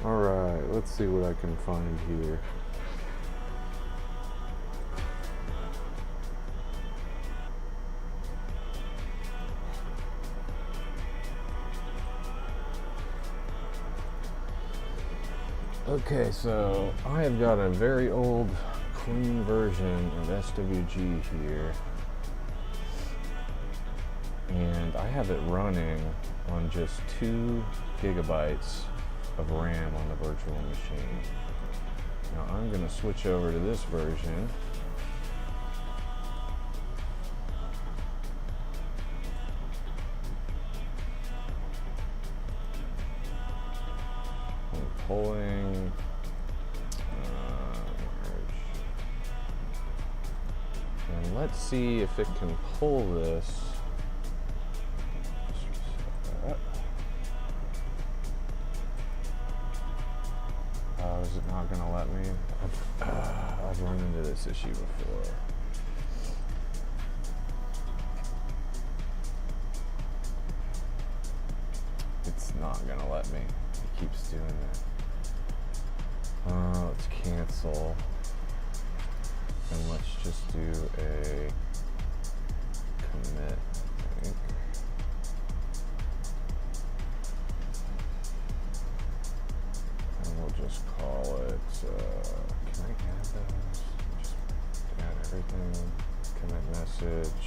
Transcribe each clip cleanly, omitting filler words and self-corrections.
Alright, let's see what I can find here. Okay, so I have got a very old, clean version of SWG here. And I have it running on just 2 gigabytes of RAM on the virtual machine. Now I'm going to switch over to this version. I'm pulling and let's see if it can pull this. Is it not going to let me? I've run into this issue before. It's not going to let me. It keeps doing that. Let's cancel. And let's just do a commit, I think. We'll just call it, can I add those? Just add everything, commit message.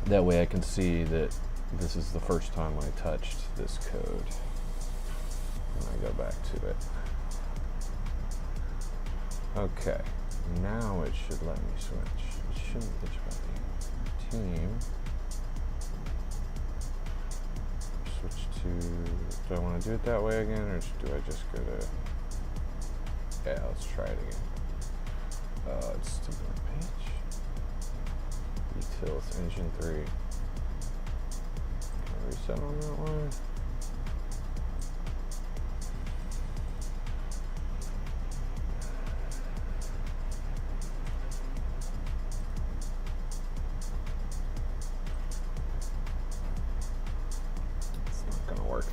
That way I can see that this is the first time I touched this code. And I go back to it. Okay, now it should let me switch. It shouldn't switch back to team. Switch to, do I want to do it that way again, or do I just go to, yeah, let's try it again. It's still on page. Utils, engine 3. Can I reset on that one?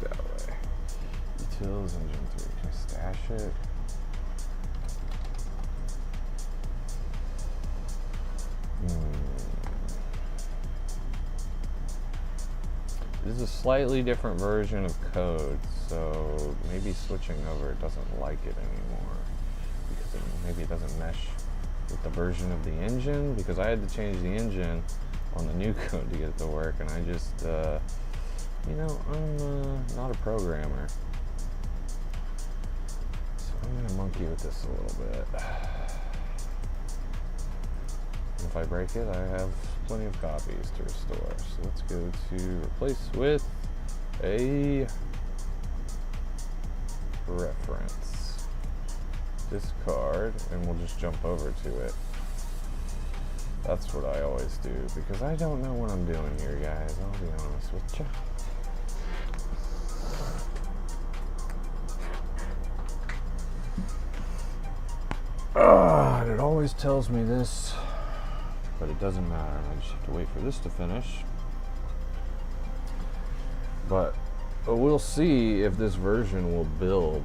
That way. Utils, engine 3. Can I stash it? This is a slightly different version of code, so maybe switching over it doesn't like it anymore because maybe it doesn't mesh with the version of the engine, because I had to change the engine on the new code to get it to work, and I just you know, I'm not a programmer, so I'm going to monkey with this a little bit. If I break it, I have plenty of copies to restore. So let's go to replace with a reference. Discard, and we'll just jump over to it. That's what I always do, because I don't know what I'm doing here, guys. I'll be honest with you. And it always tells me this, but it doesn't matter. I just have to wait for this to finish. But we'll see if this version will build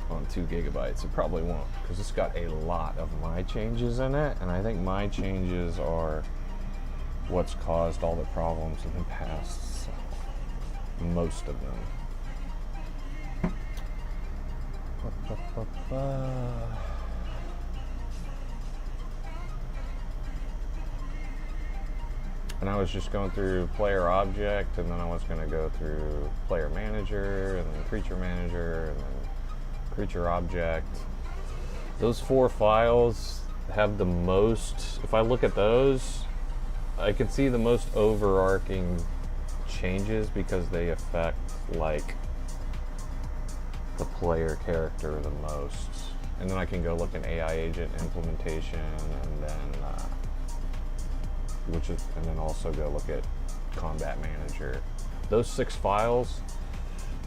on 2 gigabytes. It probably won't, because it's got a lot of my changes in it, and I think my changes are what's caused all the problems in the past. So, most of them. And I was just going through player object, and then I was going to go through player manager, and then creature manager, and then creature object. Those 4 files have the most, if I look at those, I can see the most overarching changes because they affect like the player character the most. And then I can go look at AI agent implementation, and then and then also go look at combat manager. Those 6 files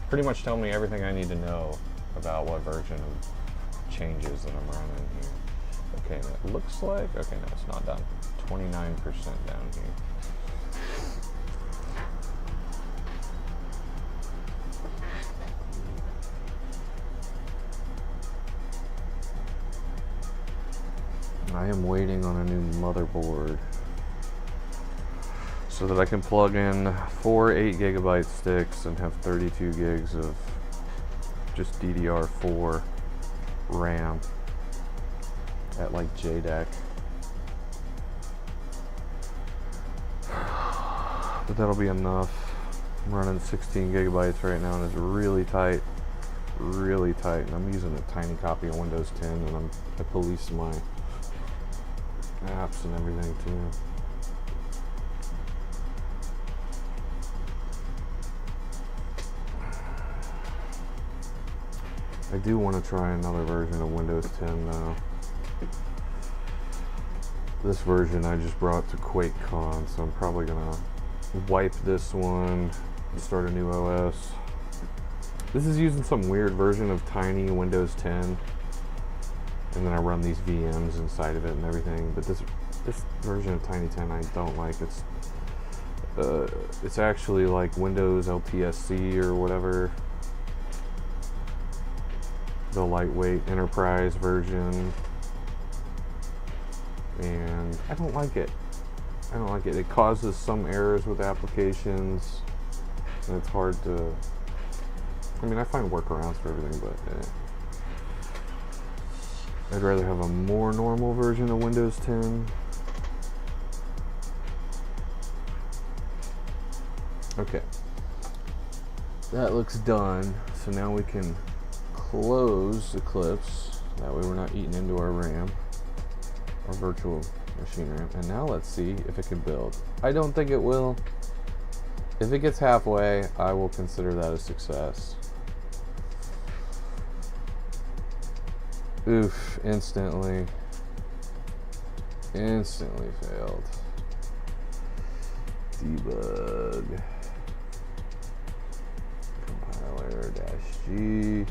pretty much tell me everything I need to know about what version of changes that I'm running here. Okay, looks like. Okay, no, it's not done. 29% down here. I am waiting on a new motherboard so that I can plug in 4 8GB sticks and have 32 gigs of just DDR4 RAM at like JDEC. But that'll be enough. I'm running 16 gigabytes right now and it's really tight, and I'm using a tiny copy of Windows 10 and I police my apps and everything too. I do want to try another version of Windows 10 though. This version I just brought to QuakeCon, so I'm probably gonna wipe this one and start a new OS. This is using some weird version of tiny Windows 10, and then I run these VMs inside of it and everything. But this version of Tiny 10 I don't like. It's actually like Windows LTSC or whatever, the lightweight enterprise version, and I don't like it. It causes some errors with applications, and it's hard to. I mean, I find workarounds for everything, but I'd rather have a more normal version of Windows 10. Okay, that looks done. So now we can close Eclipse. That way we're not eating into our RAM, our virtual machine RAM. And now let's see if it can build. I don't think it will. If it gets halfway, I will consider that a success. Oof, instantly failed. Debug. Compiler -G.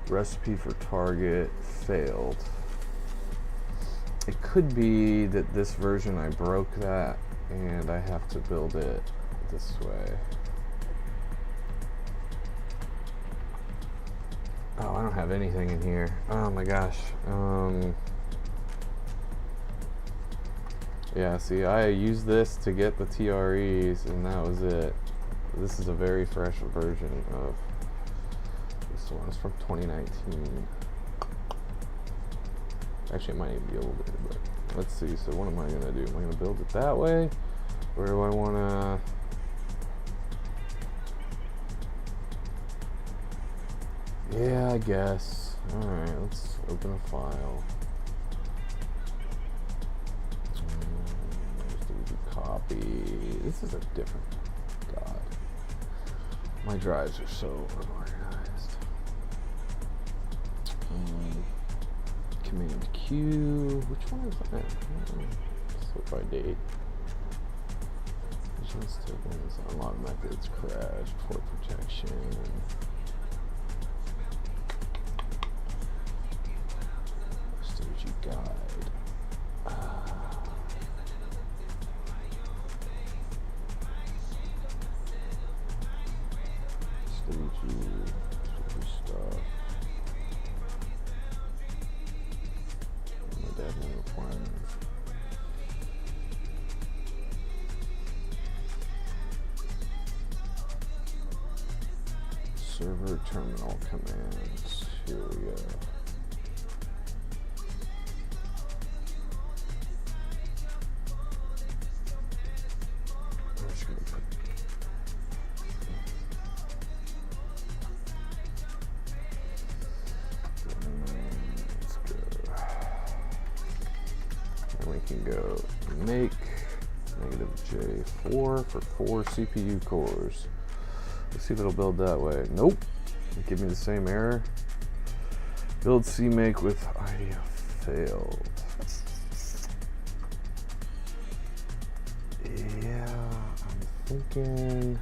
Recipe for target failed. It could be that this version I broke that and I have to build it this way. Oh, I don't have anything in here. Oh my gosh. Yeah, see, I used this to get the TREs and that was it. This is a very fresh version of this one. It's from 2019. Actually, it might even be older, but let's see. So what am I gonna do? Am I gonna build it that way? Or do I wanna... Yeah, I guess. Alright, let's open a file. Copy. This is a different... God. My drives are so unorganized. Command Q. Which one is that? Sort by date. Which one's tokens? Unlock methods, crash, port protection. SWG guide. SWG stuff. Admin requirements. Server terminal commands. Here we go. I'm just gonna put let's go. And we can go make -J4 for 4 CPU cores. Let's see if it'll build that way. Nope. Give me the same error. Build CMake with IDEA failed. Yeah, I'm thinking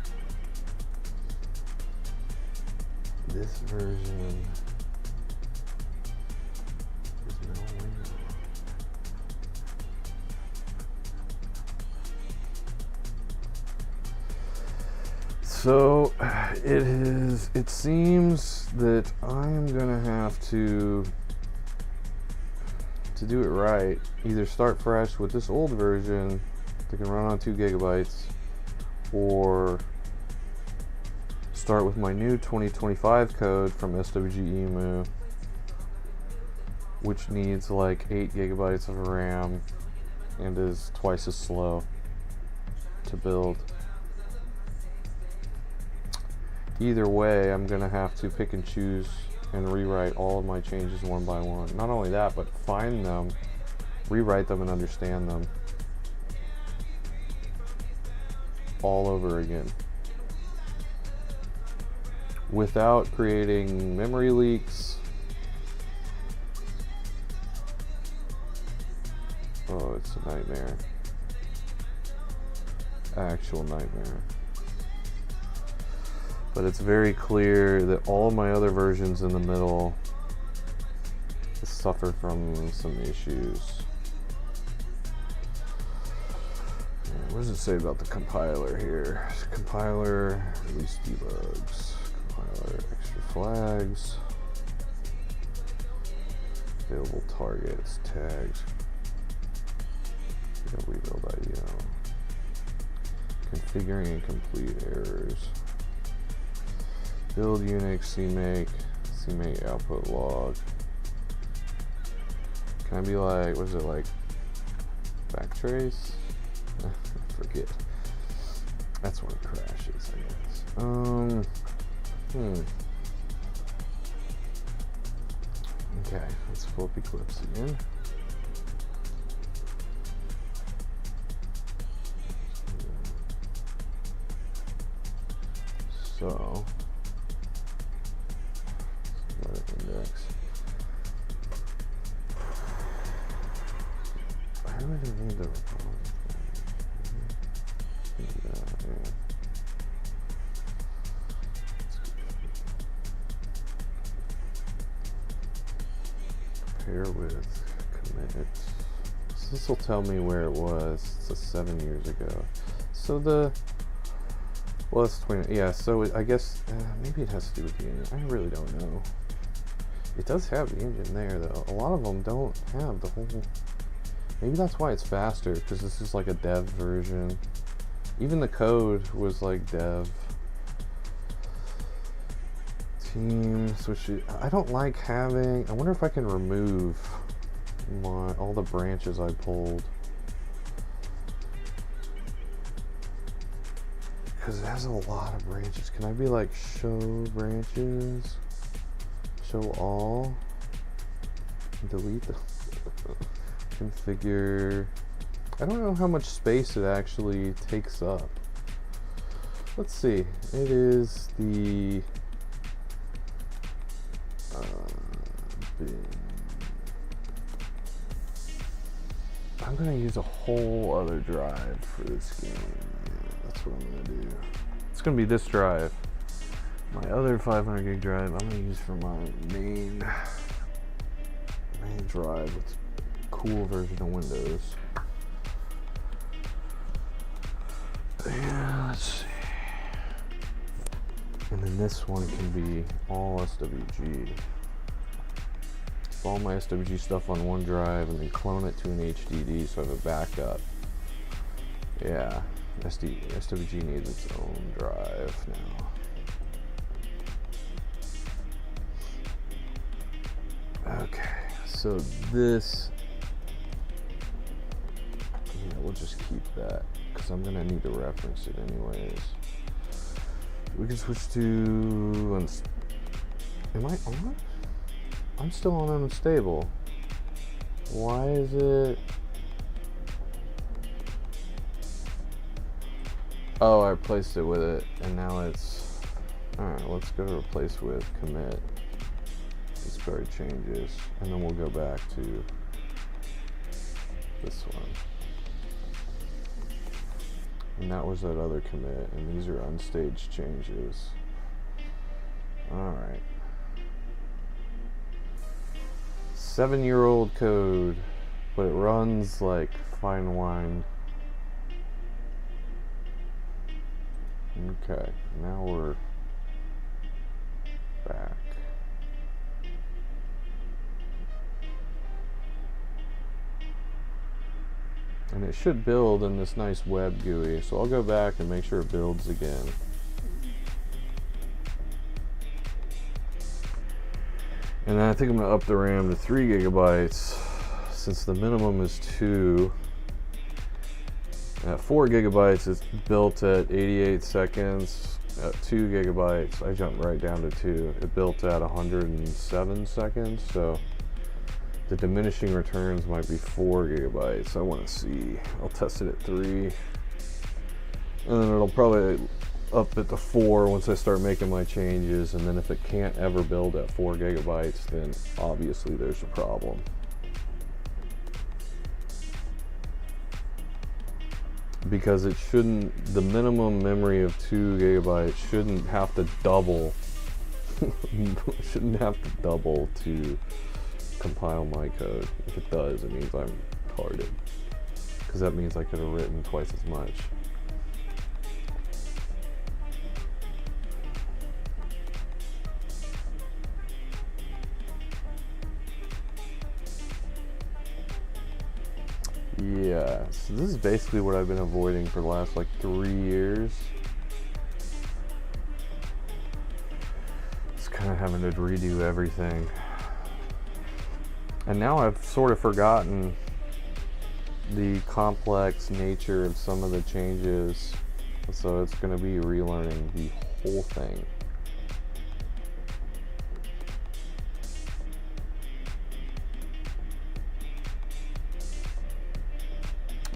this version. There's no So it seems that I am gonna have to do it right, either start fresh with this old version that can run on 2 gigabytes, or start with my new 2025 code from SWG EMU, which needs like 8 gigabytes of RAM and is twice as slow to build. Either way, I'm gonna have to pick and choose and rewrite all of my changes one by one. Not only that, but find them, rewrite them, and understand them all over again without creating memory leaks. Oh, it's a nightmare. Actual nightmare. But it's very clear that all of my other versions in the middle suffer from some issues. What does it say about the compiler here? Compiler, release debugs, compiler, extra flags, available targets, tags, rebuild.io, configuring incomplete errors. Build Unix, CMake output log. Can I be like, what is it, like backtrace? Forget. That's when it crashes, I guess. Okay, let's pull up Eclipse again. So index. I really need the compare with commit. So this will tell me where it was. It's 7 years ago. So well, it's 20. Yeah. So I guess maybe it has to do with the engine. I really don't know. It does have the engine there, though. A lot of them don't have the whole. Maybe that's why it's faster, because this is like a dev version. Even the code was like dev. Teams, which I don't like having. I wonder if I can remove all the branches I pulled, because it has a lot of branches. Can I be like show branches? Show all, delete them. Configure. I don't know how much space it actually takes up. Let's see. It is the I'm gonna use a whole other drive for this game. Yeah, that's what I'm gonna do. It's gonna be this drive. My other 500 gig drive I'm gonna use for my main drive. It's a cool version of Windows. Yeah, let's see. And then this one can be all SWG. All my SWG stuff on one drive and then clone it to an HDD so I have a backup. Yeah, SWG needs its own drive now. Okay, so this, yeah, we'll just keep that because I'm gonna need to reference it anyways. We can switch to, am I on? I'm still on unstable. Why is it? Oh, I replaced it with it, and now it's, alright, let's go to replace with commit. Discard changes, and then we'll go back to this one. And that was that other commit, and these are unstaged changes. Alright. 7-year-old code, but it runs like fine wine. Okay, now we're back. And it should build in this nice web GUI, so I'll go back and make sure it builds again. And then I think I'm going to up the RAM to 3 gigabytes since the minimum is 2. At 4 gigabytes, it's built at 88 seconds. At 2 gigabytes, I jumped right down to 2. It built at 107 seconds, so the diminishing returns might be 4 gigabytes. I want to see. I'll test it at 3. And then it'll probably up it to 4 once I start making my changes. And then if it can't ever build at 4 gigabytes, then obviously there's a problem. Because it shouldn't, the minimum memory of 2 gigabytes shouldn't have to double. Shouldn't have to double to compile my code. If it does, it means I'm retarded. Because that means I could have written twice as much. Yeah, so this is basically what I've been avoiding for the last like 3 years. Just kind of having to redo everything. And now I've sort of forgotten the complex nature of some of the changes. So it's going to be relearning the whole thing.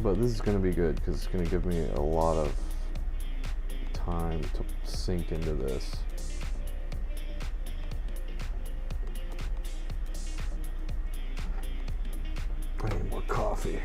But this is going to be good because it's going to give me a lot of time to sink into this. I need more coffee.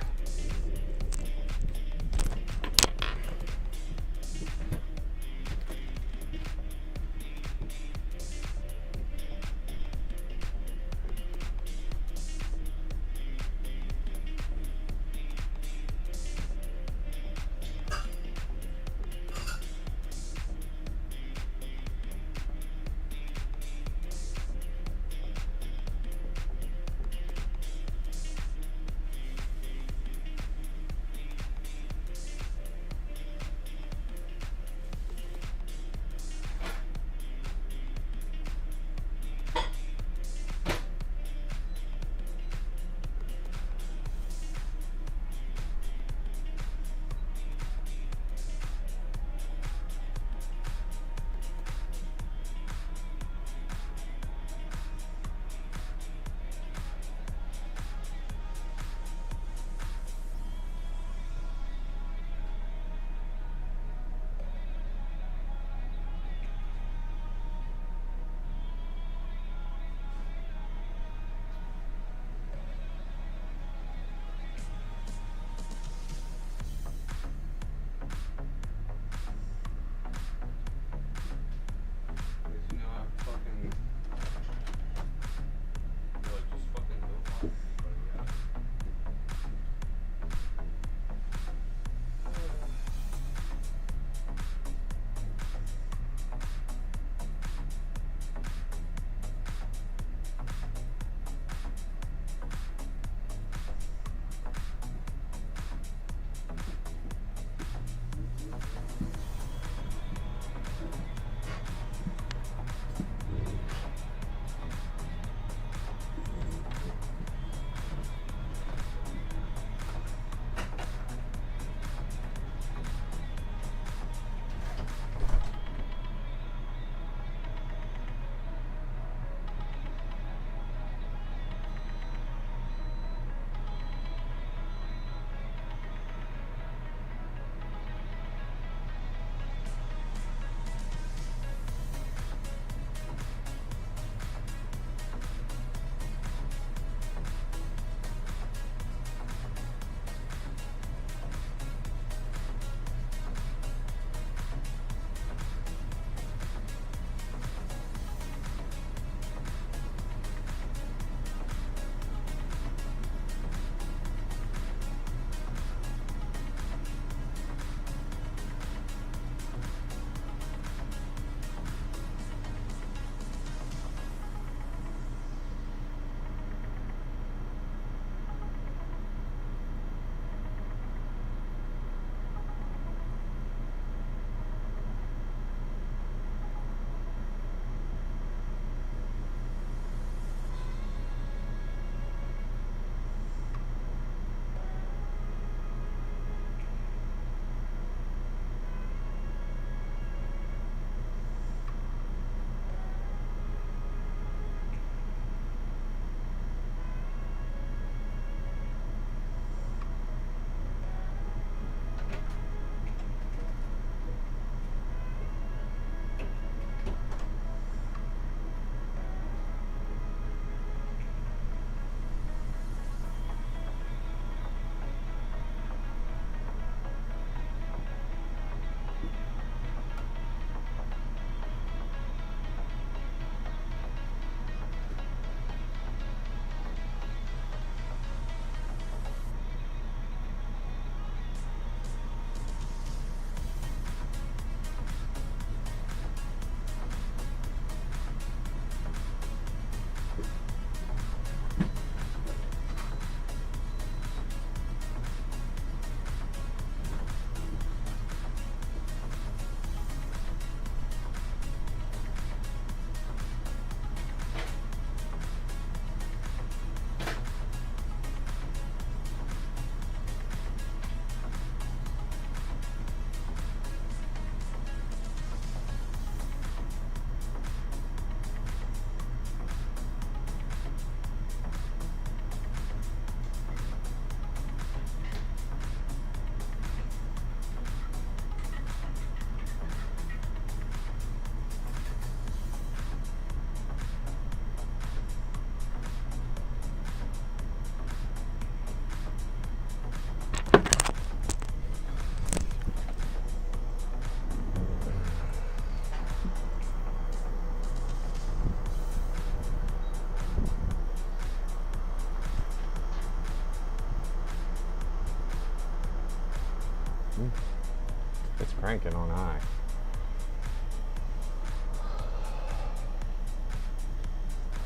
It's cranking on high.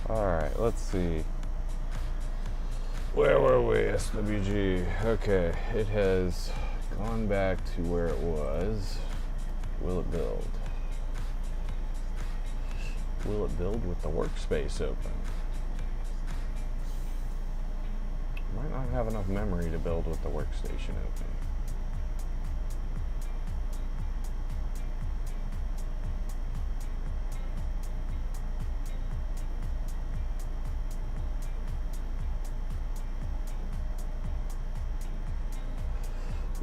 Alright, let's see. Where were we? SWG. Okay, it has gone back to where it was. Will it build? Will it build with the workspace open? Might not have enough memory to build with the workstation open.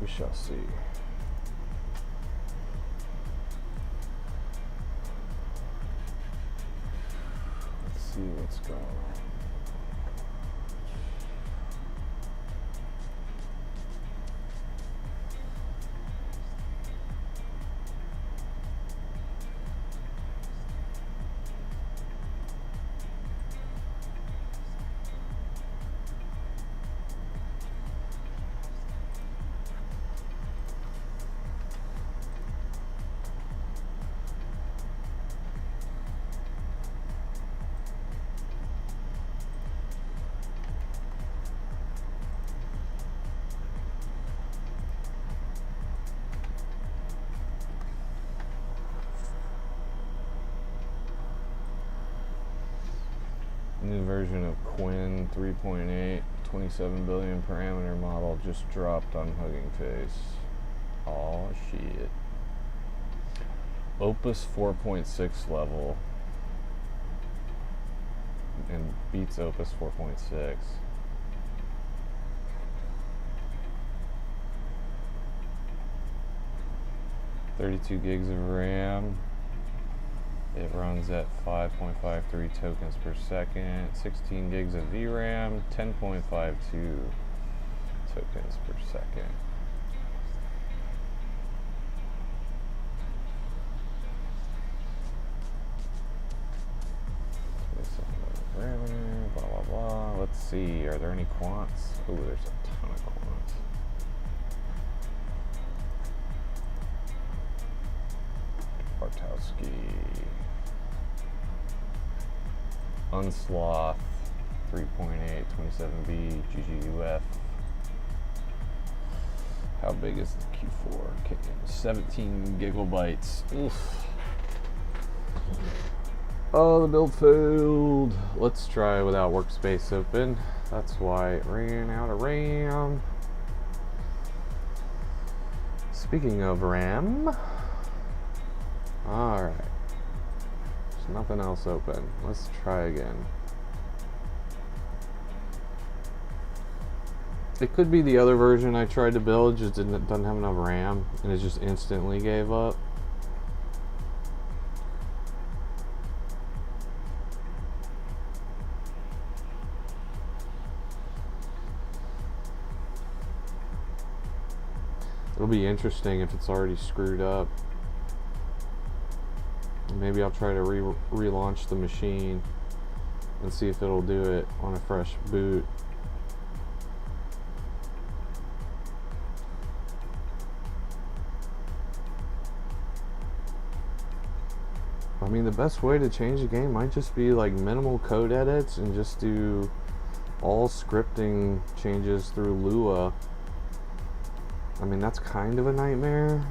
We shall see. Let's see what's going on. New version of Quinn 3.8, 27 billion parameter model just dropped on Hugging Face. Aw, shit. Opus 4.6 level and beats Opus 4.6. $32 gigs of RAM. It runs at 5.53 tokens per second, 16 gigs of VRAM, 10.52 tokens per second. Parameter, blah blah blah. Let's see, are there any quants? Oh, there's a ton of quants. Bartowski. Unsloth 3.8, 27B, GGUF. How big is the Q4? Okay, 17 gigabytes. Oof. Oh, the build failed. Let's try without workspace open. That's why it ran out of RAM. Speaking of RAM. Alright. There's nothing else open. Let's try again. It could be the other version I tried to build, just doesn't have enough RAM, and it just instantly gave up. It'll be interesting if it's already screwed up. Maybe I'll try to relaunch the machine and see if it'll do it on a fresh boot. I mean, the best way to change the game might just be like minimal code edits and just do all scripting changes through Lua. I mean, that's kind of a nightmare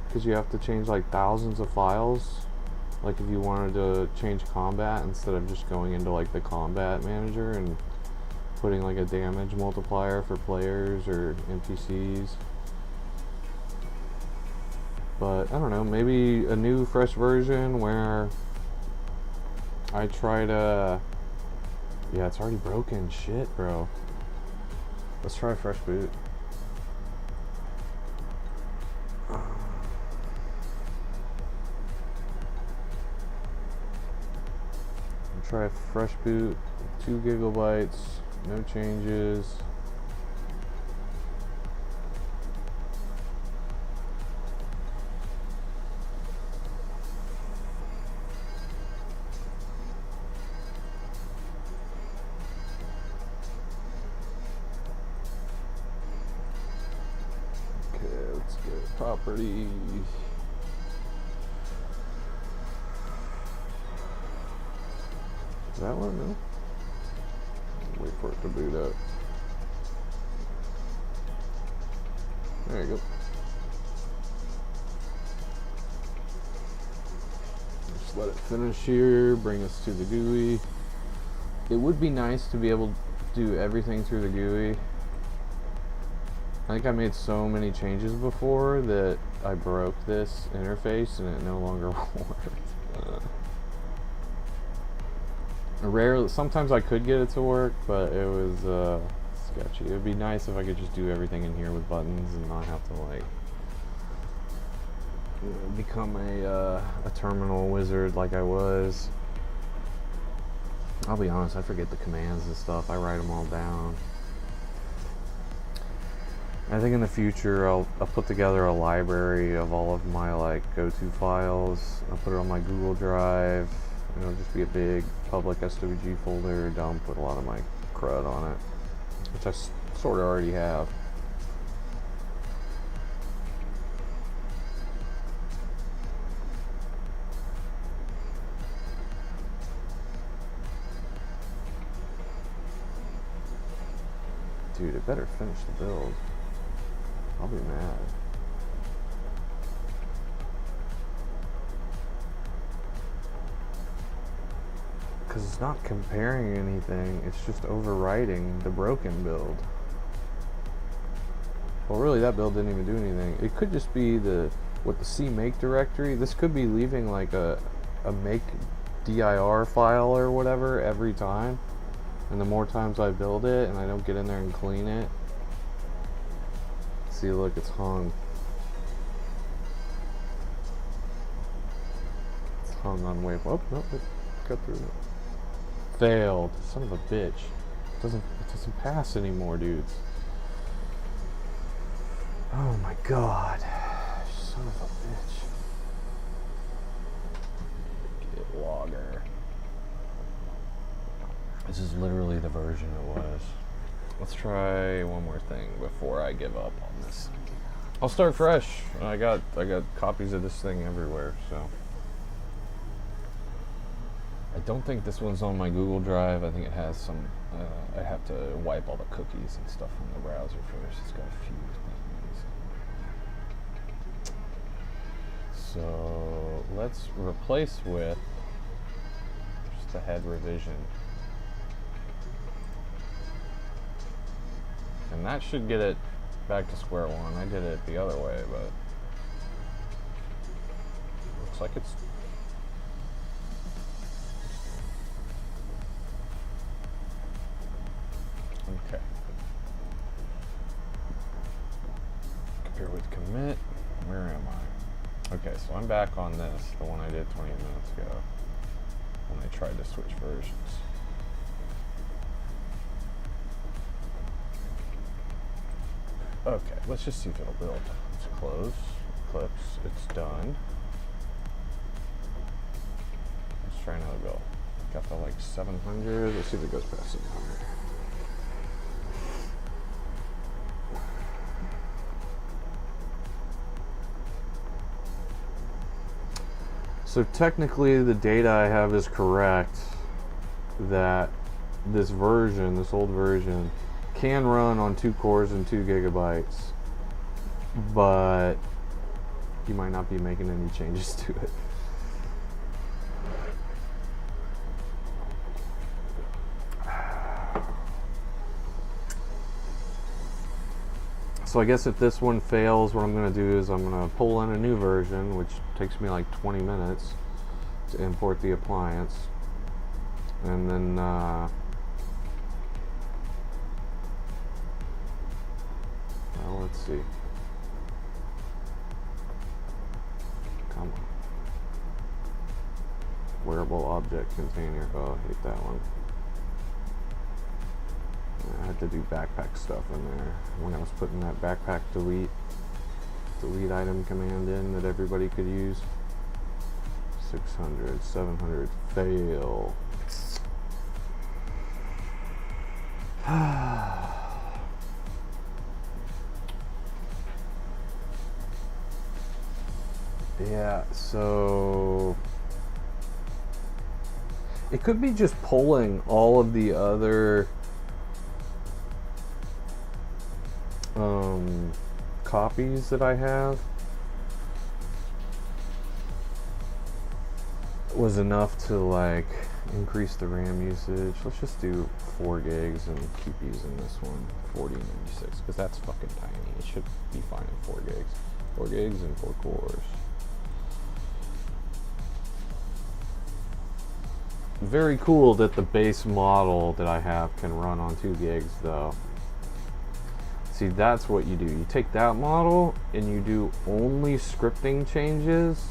because you have to change like thousands of files. Like if you wanted to change combat instead of just going into like the combat manager and putting like a damage multiplier for players or NPCs. But I don't know, maybe a new fresh version where I try to... Yeah, it's already broken. Shit, bro. Let's try a fresh boot. Try a fresh boot, 2 gigabytes, no changes. Okay, let's go. properties. Is that one? No. Wait for it to boot up. There you go. Just let it finish here, bring us to the GUI. It would be nice to be able to do everything through the GUI. I think I made so many changes before that I broke this interface and it no longer works. Rarely, sometimes I could get it to work, but it was sketchy. It would be nice if I could just do everything in here with buttons and not have to like become a terminal wizard like I was. I'll be honest, I forget the commands and stuff. I write them all down. I think in the future I'll put together a library of all of my like go-to files. I'll put it on my Google Drive. It'll just be a big public SWG folder dump with a lot of my crud on it, which I sort of already have. Dude, it better finish the build. I'll be mad. Because it's not comparing anything, it's just overwriting the broken build. Well, really, that build didn't even do anything. It could just be the C make directory. This could be leaving like a make dir file or whatever every time. And the more times I build it and I don't get in there and clean it. See, look, it's hung. It's hung on wave. Oh, no, it cut through it. Failed. Son of a bitch. It doesn't pass anymore, dudes. Oh my god. Son of a bitch. Get logger. This is literally the version it was. Let's try one more thing before I give up on this. I'll start fresh. I got copies of this thing everywhere, so. I don't think this one's on my Google Drive. I think it has some, I have to wipe all the cookies and stuff from the browser first. It's got a few things. So let's replace with just a head revision. And that should get it back to square one. I did it the other way, but looks like it's okay. Compare with commit. Where am I? Okay, so I'm back on this, the one I did 20 minutes ago when I tried to switch versions. Okay, let's just see if it'll build. Let's close, Eclipse, it's done. Let's try another build. Got the like 700, let's see if it goes past 700. So technically the data I have is correct that this version, this old version, can run on 2 cores and 2 gigabytes, but you might not be making any changes to it. So I guess if this one fails, what I'm going to do is I'm going to pull in a new version, which takes me like 20 minutes to import the appliance, and then well, let's see. Come on. Wearable object container. Oh, I hate that one. I had to do backpack stuff in there when I was putting that backpack delete item command in that everybody could use. 600, 700, fail. Yeah, so it could be just pulling all of the other copies that I have was enough to like increase the RAM usage. Let's just do 4 gigs and keep using this one, 4096, because that's fucking tiny. It should be fine in 4 gigs. 4 gigs and 4 cores. Very cool that the base model that I have can run on 2 gigs though. See, that's what you do. You take that model and you do only scripting changes,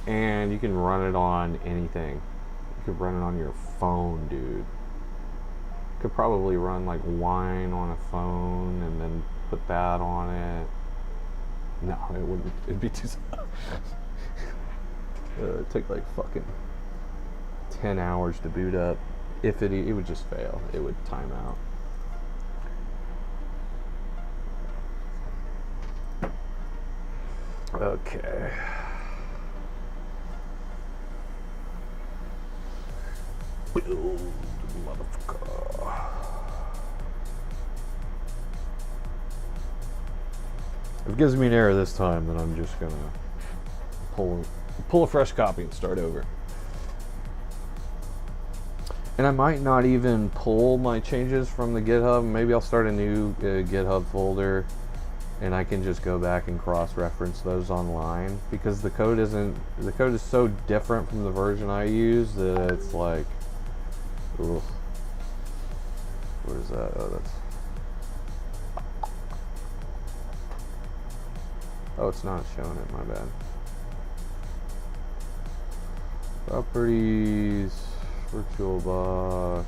and you can run it on anything. You could run it on your phone, dude. Could probably run like Wine on a phone and then put that on it. No, it wouldn't. It'd be too it'd take like fucking 10 hours to boot up. If it would just fail. It would time out. Okay. Build, motherfucker. If it gives me an error this time, then I'm just gonna pull a fresh copy and start over. And I might not even pull my changes from the GitHub. Maybe I'll start a new GitHub folder, and I can just go back and cross-reference those online, because the code is so different from the version I use that it's like, ugh. What is that? Oh, that's. Oh, it's not showing it. My bad. Properties. VirtualBox.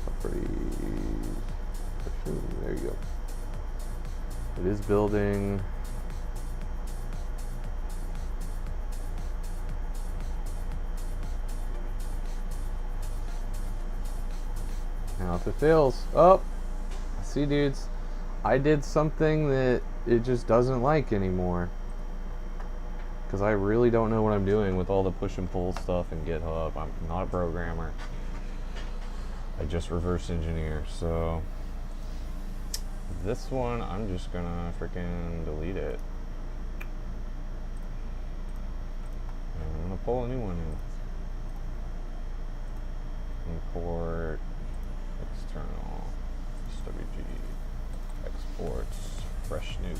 Properties. There you go. It is building. Now if it fails, oh, see dudes, I did something that it just doesn't like anymore. Because I really don't know what I'm doing with all the push and pull stuff in GitHub. I'm not a programmer. I just reverse engineer. So this one, I'm just gonna freaking delete it. And I'm gonna pull a new one in. Import external SWG exports fresh new.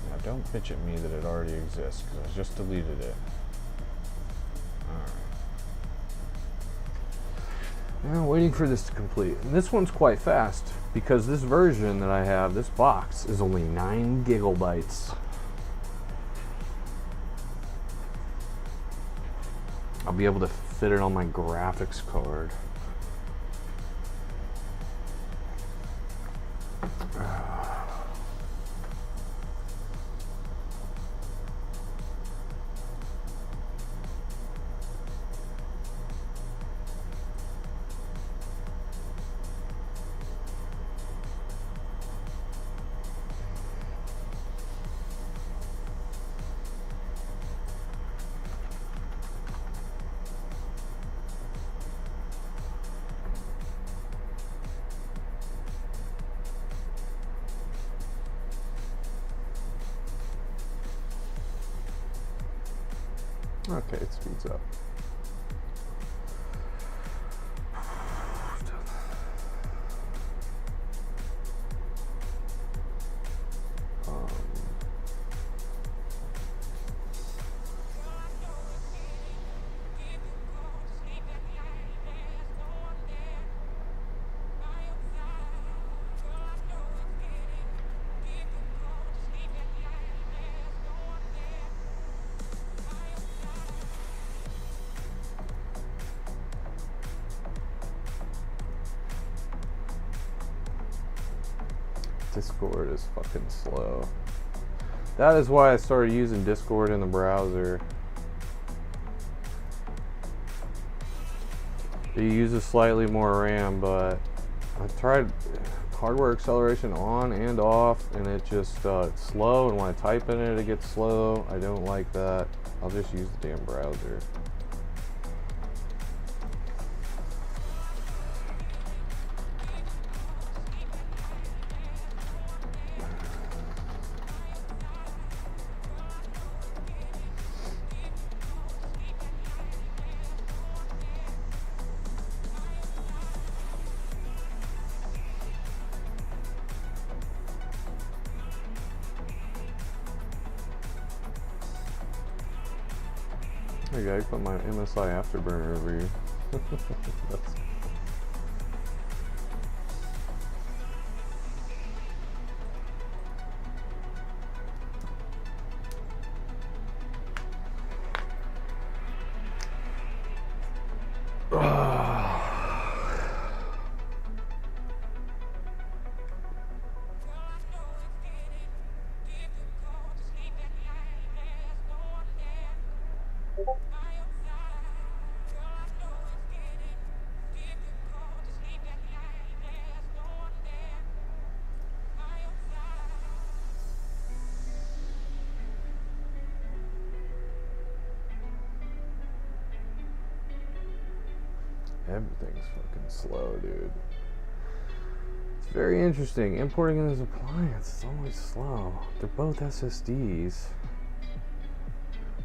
Now don't bitch at me that it already exists, because I just deleted it. Alright. Now waiting for this to complete. And this one's quite fast, because this version that I have, this box, is only 9 gigabytes. I'll be able to fit it on my graphics card. Okay, it speeds up. Discord is fucking slow. That is why I started using Discord in the browser. It uses slightly more RAM, but I tried hardware acceleration on and off, and it just it's slow, and when I type in it, it gets slow. I don't like that. I'll just use the damn browser. There you go, I put my MSI Afterburner over here. That's everything's fucking slow, dude. It's very interesting. Importing this appliance is always slow. They're both SSDs.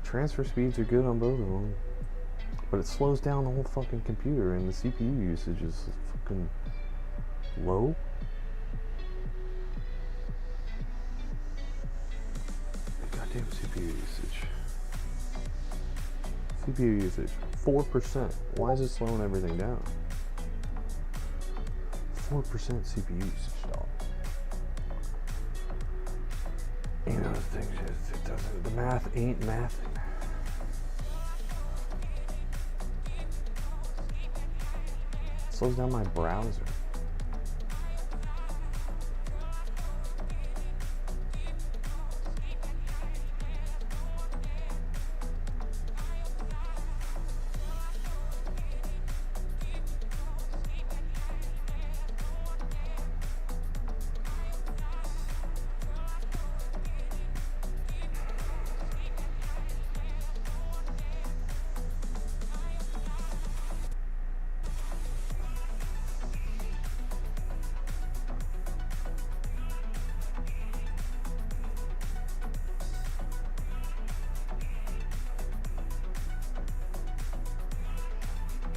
Transfer speeds are good on both of them, but it slows down the whole fucking computer, and the CPU usage is fucking low. Goddamn CPU usage. CPU usage, 4%. Why is it slowing everything down? 4% CPU usage, dog. You know, the thing is, it doesn't, the math ain't mathing. It slows down my browser.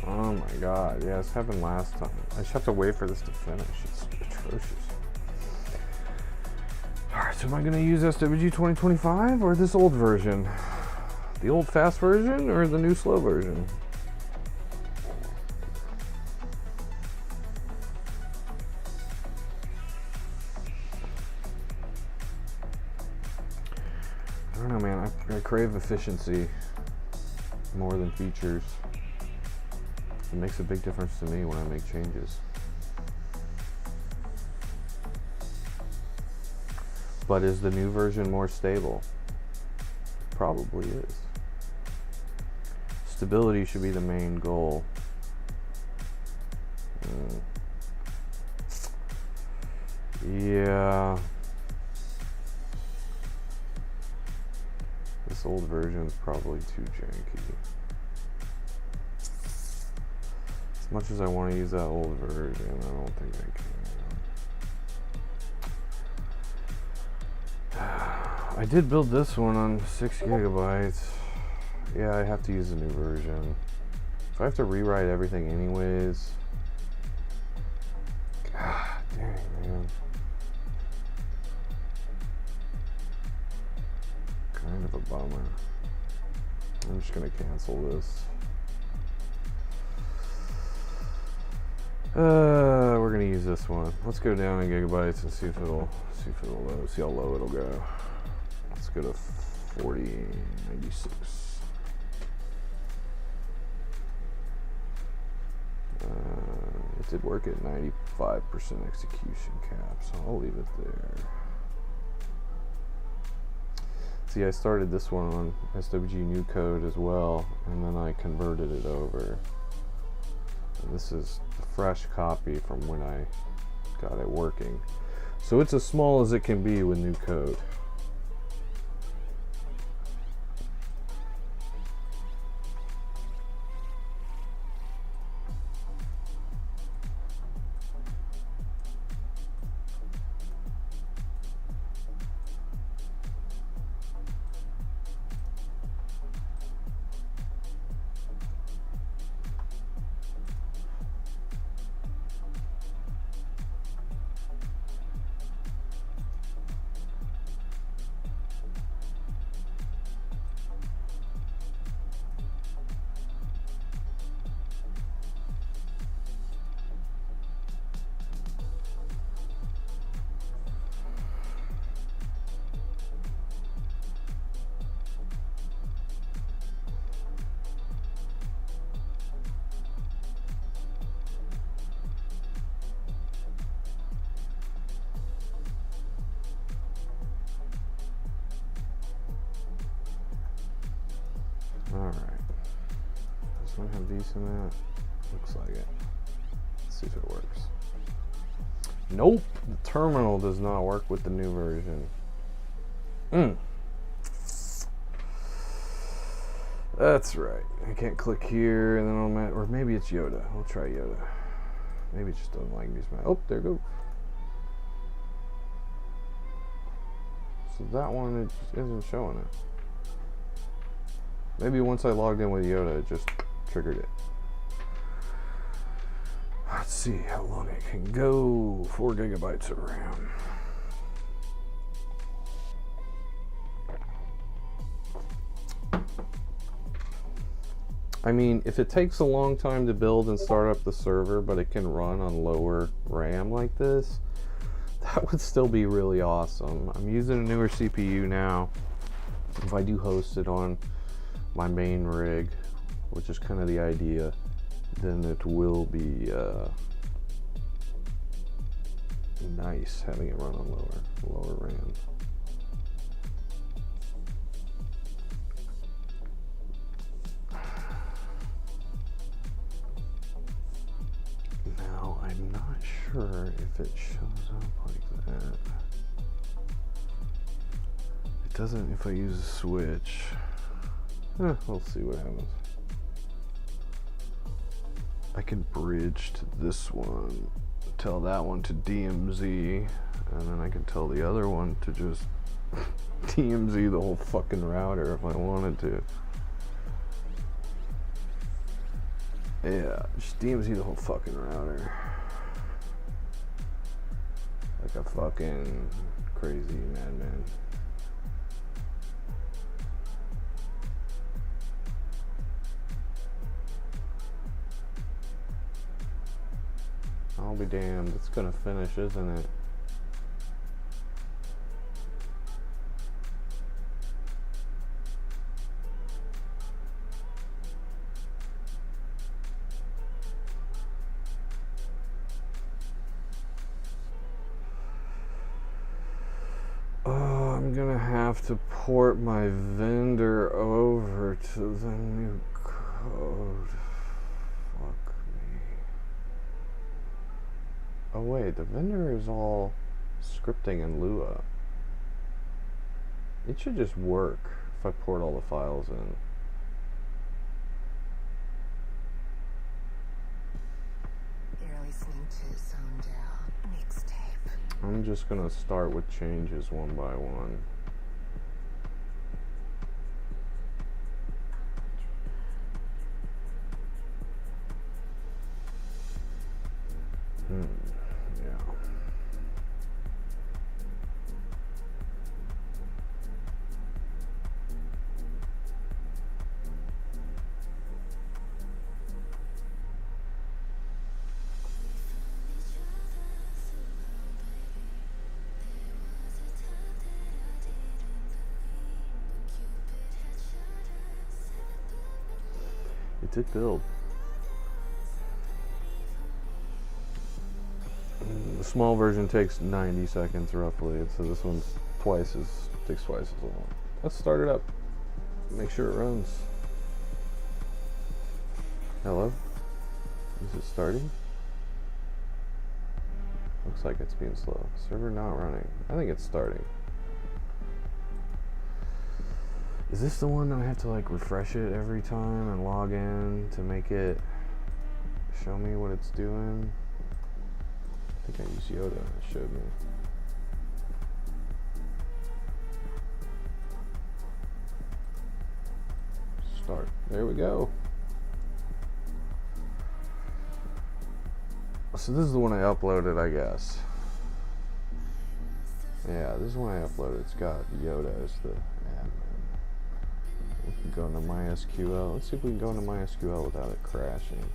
Oh my god, yeah, this happened last time. I just have to wait for this to finish. It's atrocious. Alright, so am I going to use SWG 2025 or this old version? The old fast version or the new slow version? I don't know, man. I crave efficiency more than features. It makes a big difference to me when I make changes. But is the new version more stable? Probably is. Stability should be the main goal. Yeah. This old version is probably too janky. As much as I want to use that old version, I don't think I can. I did build this one on 6 gigabytes. Yeah, I have to use the new version. If I have to rewrite everything anyways. God dang, man. Kind of a bummer. I'm just gonna cancel this. We're gonna use this one. Let's go down in gigabytes and see if it'll load. See how low it'll go. Let's go to 4096. It did work at 95% execution cap, so I'll leave it there. See, I started this one on SWG new code as well, and then I converted it over. And this is the fresh copy from when I got it working. So it's as small as it can be with new code. Alright. Does one have these in that? Looks like it. Let's see if it works. Nope! The terminal does not work with the new version. That's right. I can't click here and then I'll or maybe it's Yoda. We'll try Yoda. Maybe it just doesn't like these. Oh, there it goes. So that one, it just isn't showing it. Maybe once I logged in with Yoda, it just triggered it. Let's see how long it can go. 4 gigabytes of RAM. I mean, if it takes a long time to build and start up the server, but it can run on lower RAM like this, that would still be really awesome. I'm using a newer CPU now. If I do host it on my main rig, which is kind of the idea, then it will be nice having it run on lower RAM. Now I'm not sure if it shows up like that. It doesn't if I use a switch. We'll see what happens. I can bridge to this one, tell that one to DMZ, and then I can tell the other one to just DMZ the whole fucking router if I wanted to. Yeah, just DMZ the whole fucking router. Like a fucking crazy madman. I'll be damned, it's gonna finish, isn't it? I'm gonna have to port my vendor over to the new code. Fuck me. Oh wait, the vendor is all scripting in Lua. It should just work if I port all the files in. You're listening to Sundown Mixtape. I'm just gonna start with changes one by one. Yeah. It did build. The small version takes 90 seconds roughly, so this one's takes twice as long. Let's start it up. Make sure it runs. Hello? Is it starting? Looks like it's being slow. Server not running. I think it's starting. Is this the one that I have to like refresh it every time and log in to make it show me what it's doing? I think I used Yoda and it showed me. Start. There we go. So this is the one I uploaded, I guess. Yeah, this is one I uploaded. It's got Yoda as the admin. We can go into MySQL. Let's see if we can go into MySQL without it crashing.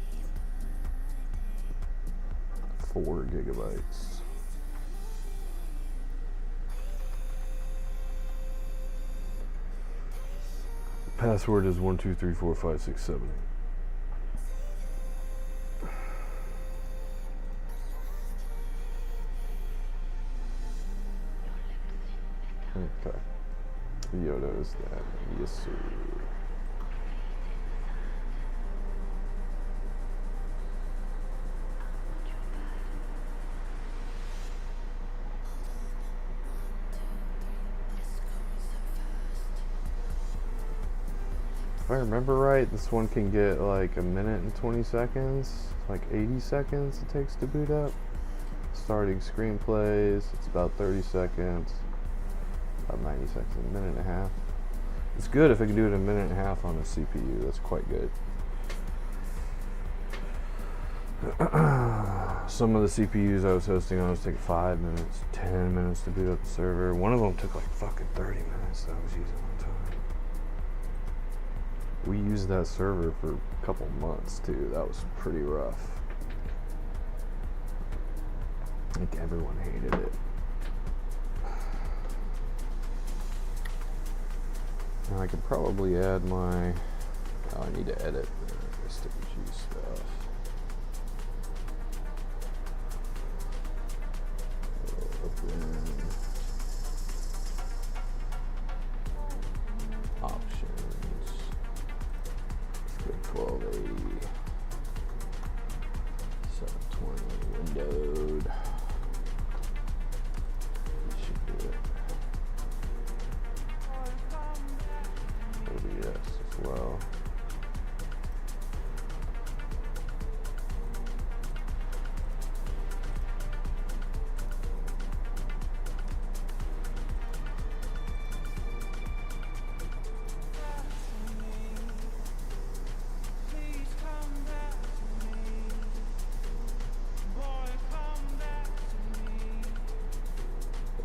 4 gigabytes. Password is 1234567. Okay. Yoda is that. Yes, sir. If I remember right, this one can get like a minute and 20 seconds, like 80 seconds it takes to boot up. Starting screenplays, it's about 30 seconds, about 90 seconds, a minute and a half. It's good if I can do it in a minute and a half on the CPU, that's quite good. Some of the CPUs I was hosting on was taking 5 minutes, 10 minutes to boot up the server. One of them took like fucking 30 minutes that I was using one time. We used that server for a couple months too. That was pretty rough. I think everyone hated it. Now I could probably add my... Oh, I need to edit the SWG stuff. Open. Options. Let's go 1280. 720 windowed. Should do it. OBS as well.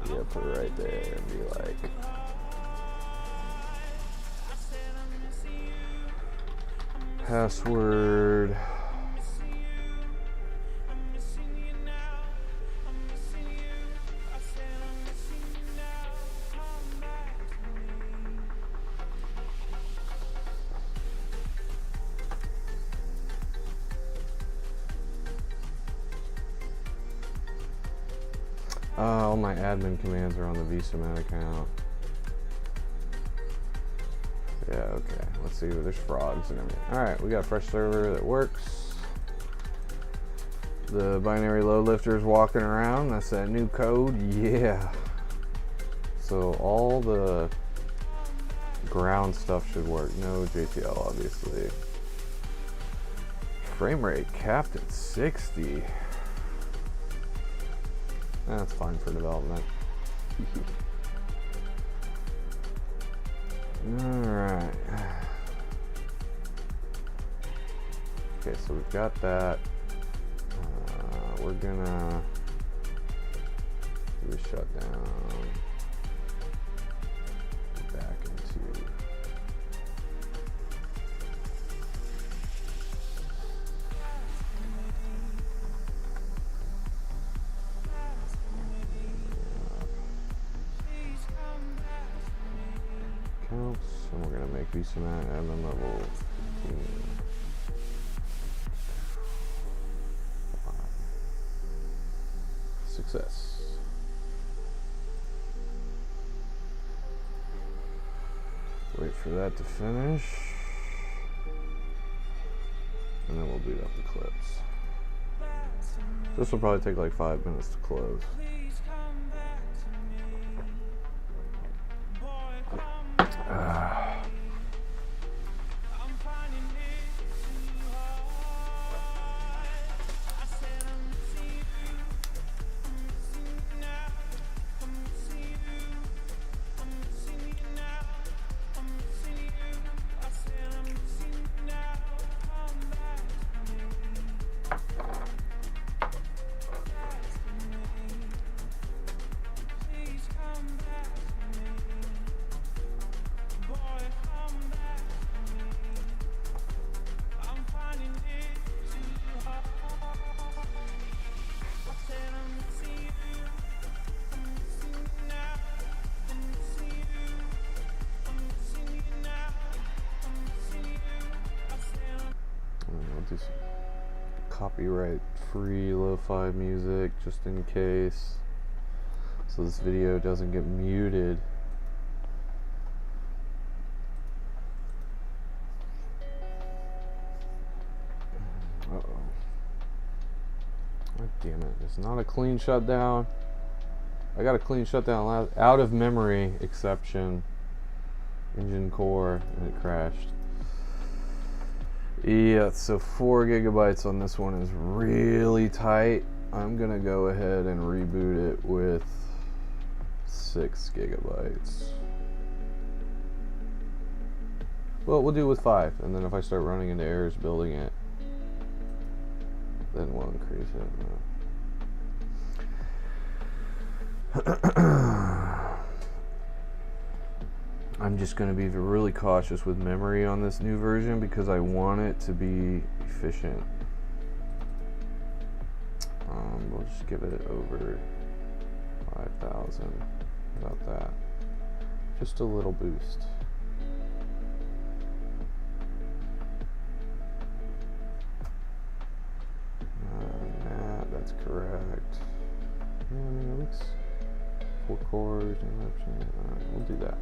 Yeah, put it right there and be like, password. All my admin commands are on the vSubmit account. Yeah, okay. Let's see. There's frogs and everything. Alright, we got a fresh server that works. The binary load lifter is walking around. That's that new code. Yeah. So all the ground stuff should work. No JTL, obviously. Frame rate capped at 60. That's fine for development. Alright. Okay, so we've got that. We're gonna do a shutdown. Back into accounts, and we're gonna make vSubmit admin level 15. Success. Wait for that to finish, and then we'll boot up the clips. This will probably take like 5 minutes to close. I'll do some copyright-free lo-fi music just in case, so this video doesn't get muted. Uh-oh. God damn it. It's not a clean shutdown. I got a clean shutdown out of memory exception. Engine core, and it crashed. Yeah, so 4 gigabytes on this one is really tight. I'm gonna go ahead and reboot it with 6 gigabytes. Well, we'll do it with 5, and then if I start running into errors building it, then we'll increase it. I'm just going to be really cautious with memory on this new version because I want it to be efficient. We'll just give it over 5,000. About that. Just a little boost. That's correct. Yeah, I mean, it looks 4 cores, no option. Alright, we'll do that.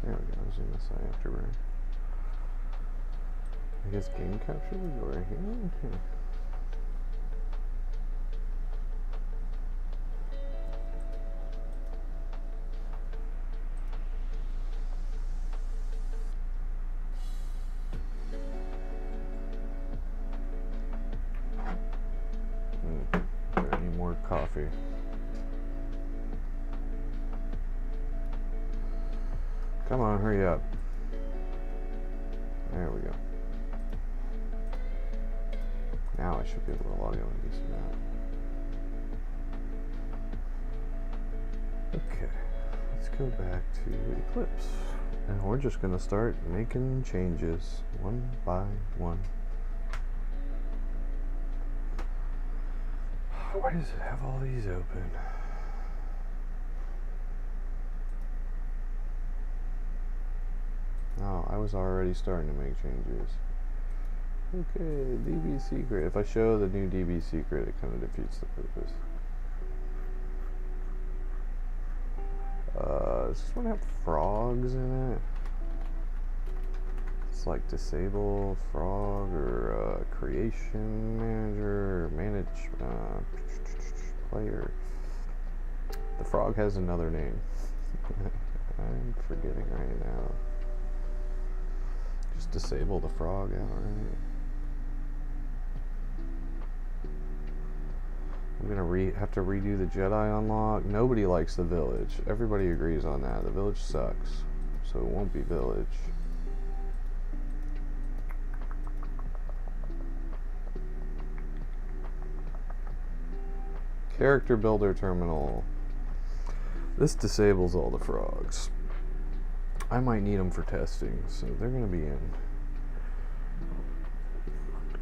There we go, zoom this out afterward. I guess game capture would go right here. Okay. I need more coffee. Come on, hurry up. There we go. Now I should be able to log in and do some that. Okay, let's go back to Eclipse. And we're just gonna start making changes one by one. Why does it have all these open? Oh, I was already starting to make changes. Okay, DB secret. If I show the new DB secret, it kind of defeats the purpose. Does this one have frogs in it? It's like disable frog or creation manager or manage player. The frog has another name. I'm forgetting right now. Just disable the frog outright. I'm gonna have to redo the Jedi unlock. Nobody likes the village. Everybody agrees on that. The village sucks, so it won't be village. Character builder terminal. This disables all the frogs. I might need them for testing, so they're going to be in.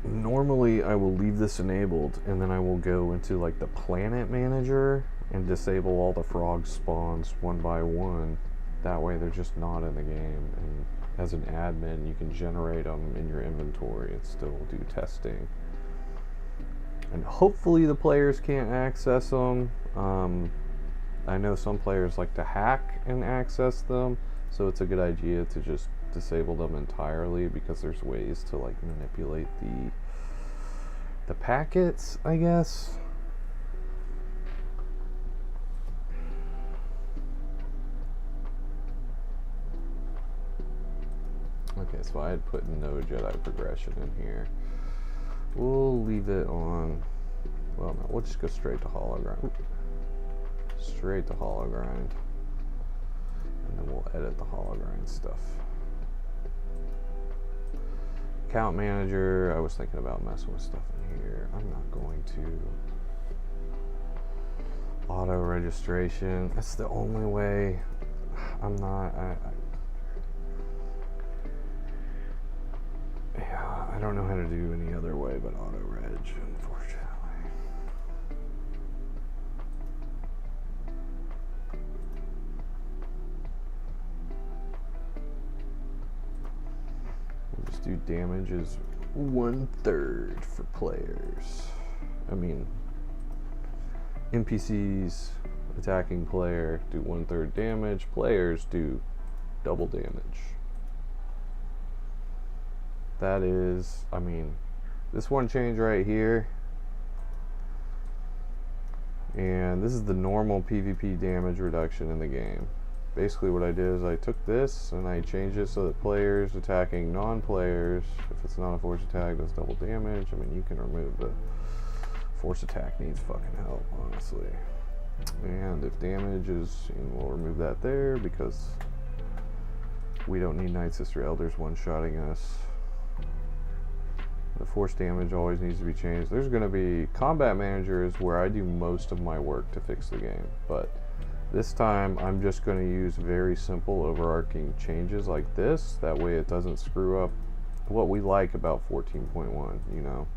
Normally, I will leave this enabled, and then I will go into like the planet manager, and disable all the frog spawns one by one. That way they're just not in the game, and as an admin you can generate them in your inventory and still do testing. And hopefully the players can't access them. I know some players like to hack and access them, so it's a good idea to just disable them entirely, because there's ways to like manipulate the packets, I guess. Okay, so I had put no Jedi progression in here. We'll leave it on. Well, no, we'll just go straight to hologrind. Straight to hologrind. And then we'll edit the hologrind stuff. Account manager, I was thinking about messing with stuff in here. I'm not going to. Auto registration, that's the only way. I'm not, yeah, I don't know how to do any other way but auto reg, unfortunately. We'll just do damage as 1/3 for players. I mean, NPCs attacking player do 1/3 damage, players do double damage. That is, I mean, this one change right here, and this is the normal PvP damage reduction in the game. Basically what I did is I took this and I changed it so that players attacking non-players, if it's not a force attack, does double damage. I mean, you can remove the force attack, needs fucking help, honestly. And if damage is, and we'll remove that there because we don't need Night Sister Elders one-shotting us. The force damage always needs to be changed. There's going to be combat manager is where I do most of my work to fix the game, but this time I'm just going to use very simple overarching changes like this. That way it doesn't screw up what we like about 14.1, you know.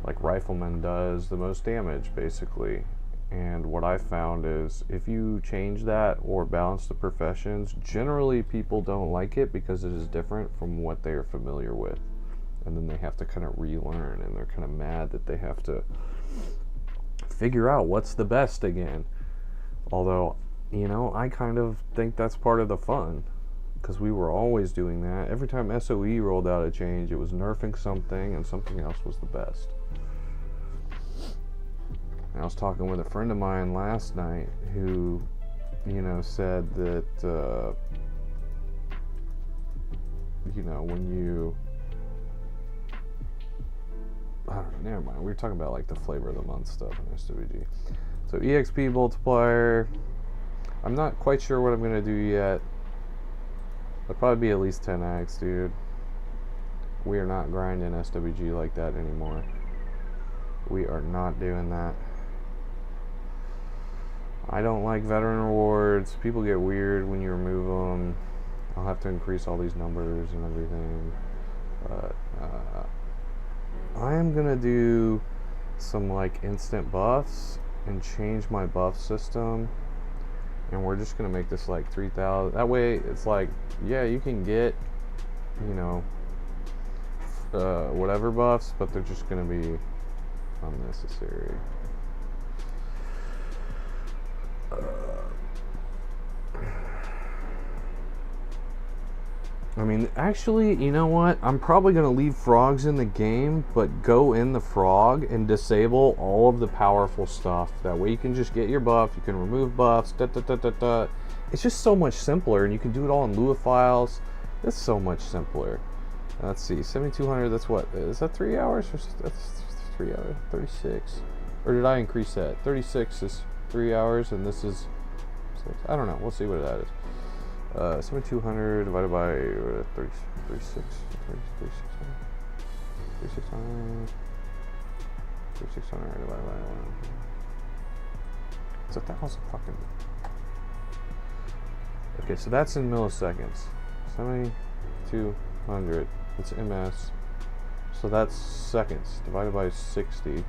Like Rifleman does the most damage basically, and what I found is if you change that or balance the professions, generally people don't like it because it is different from what they are familiar with, and then they have to kind of relearn, and they're kind of mad that they have to figure out what's the best again. Although, you know, I kind of think that's part of the fun, because we were always doing that. Every time SOE rolled out a change, it was nerfing something and something else was the best. I was talking with a friend of mine last night who, you know, said that, you know, when you, I don't know, never mind. We were talking about like the flavor of the month stuff in SWG. So EXP multiplier, I'm not quite sure what I'm going to do yet. It'll probably be at least 10x, dude. We are not grinding SWG like that anymore. We are not doing that. I don't like veteran rewards. People get weird when you remove them. I'll have to increase all these numbers and everything. But I am gonna do some like instant buffs and change my buff system. And we're just gonna make this like 3,000. That way it's like, yeah, you can get, you know, whatever buffs, but they're just gonna be unnecessary. I mean, actually, you know what? I'm probably going to leave frogs in the game, but go in the frog and disable all of the powerful stuff. That way you can just get your buff, you can remove buffs, It's just so much simpler, and you can do it all in Lua files. It's so much simpler. Let's see, 7,200, that's what? Is that 3 hours? Or that's 3 hours, 36. Or did I increase that? 36 is 3 hours, and this is 6. I don't know, we'll see what that is. 7,200 divided by 36, 3600, 3600 divided by 1. It's 1,000 fucking. Okay, so that's in milliseconds. 7,200. It's ms. So that's seconds divided by 60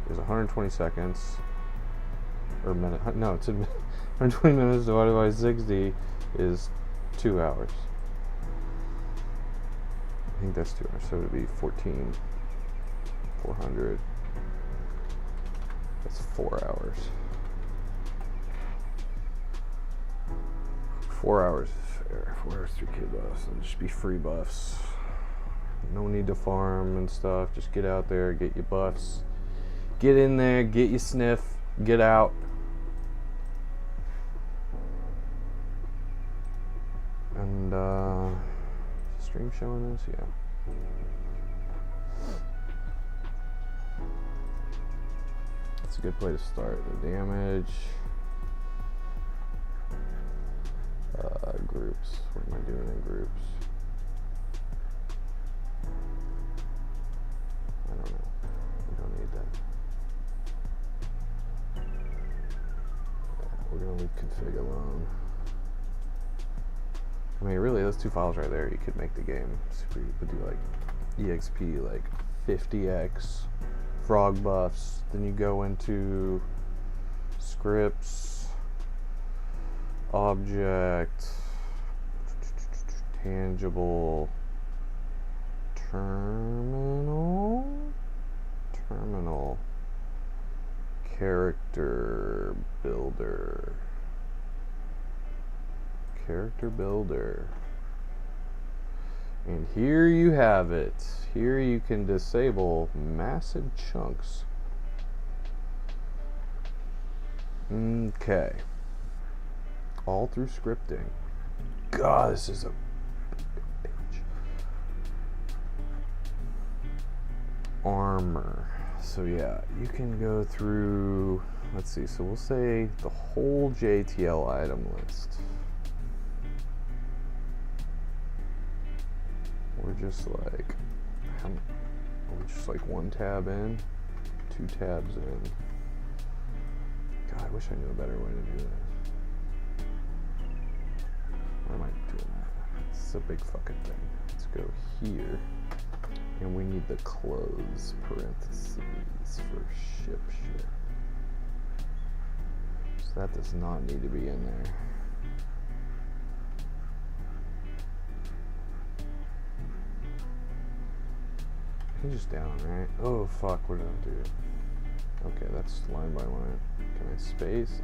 is 120 seconds. or minute. No, it's 120 minutes divided by 60 is 2 hours. I think that's 2 hours, so it would be 14,400. That's 4 hours. 4 hours is fair. 4 hours, 3K buffs, and just be free buffs. No need to farm and stuff. Just get out there, get your buffs. Get in there, get your sniff, get out. And stream showing this, yeah. That's a good place to start. The damage. Groups. What am I doing in groups? I don't know. We don't need that. Yeah, we're gonna leave config alone. I mean, really, those two files right there, you could make the game super. You could do like EXP, like 50x frog buffs. Then you go into scripts, object, tangible, terminal, character builder. And here you have it. Here you can disable massive chunks. Okay. All through scripting. God, this is a bitch. Armor. So yeah, you can go through, let's see, so we'll say the whole JTL item list. We're just like, one tab in, 2 tabs in. God, I wish I knew a better way to do this. Why am I doing that? It's a big fucking thing. Let's go here. And we need the close parentheses for ship shit. So that does not need to be in there. Can you just down, right? Oh fuck, what did I do? Okay, that's line by line. Can I space?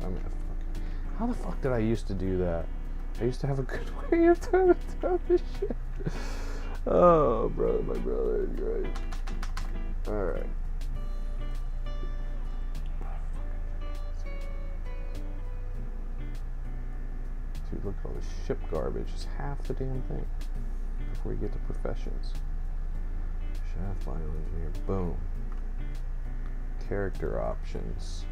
How the fuck did I used to do that? I used to have a good way of doing this shit. Oh, brother, my brother is great. Alright. Dude, look at all this ship garbage. It's half the damn thing before we get to professions. Shaft final engineer. Boom. Character options.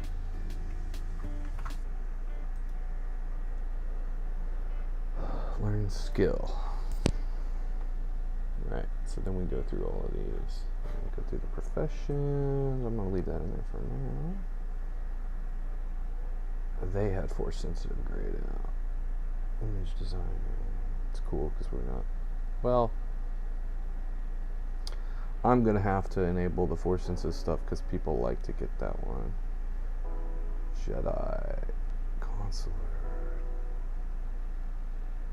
Learn skill. Right, so then we go through all of these. Go through the professions. I'm going to leave that in there for now. They had force sensitive grayed out. Image designer. It's cool because we're not. Well, I'm going to have to enable the force sensitive stuff because people like to get that one. Jedi. Consular.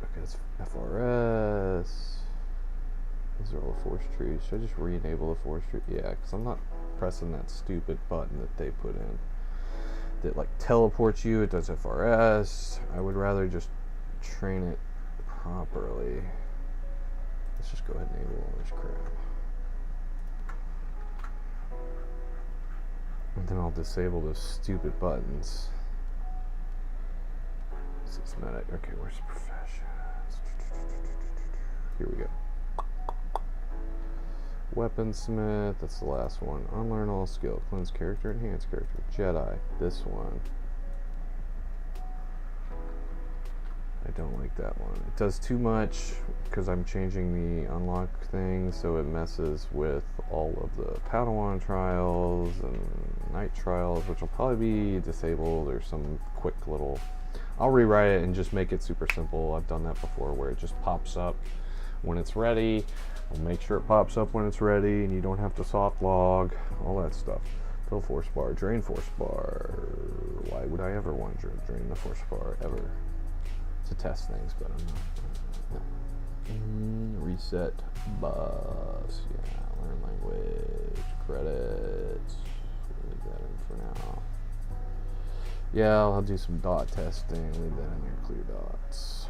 Okay, it's FRS. These are all the force trees. Should I just re-enable the force tree? Yeah, because I'm not pressing that stupid button that they put in that like teleports you. It does FRS. I would rather just train it properly. Let's just go ahead and enable all this crap. And then I'll disable those stupid buttons. Systematic. Okay, where's the professions? Here we go. Weaponsmith, that's the last one. Unlearn all skill. Cleanse character, enhance character. Jedi, this one. I don't like that one. It does too much because I'm changing the unlock thing, so it messes with all of the Padawan trials and night trials, which will probably be disabled or some quick little. I'll rewrite it and just make it super simple. I've done that before where it just pops up when it's ready. I'll make sure it pops up when it's ready and you don't have to soft log, all that stuff. Fill force bar, drain force bar, Why would I ever want to drain the force bar ever? To test things, but I'm not. Reset bus. Yeah, learn language. Credits. Leave that in for now. Yeah, I'll do some dot testing. Leave that in there. Clear dots.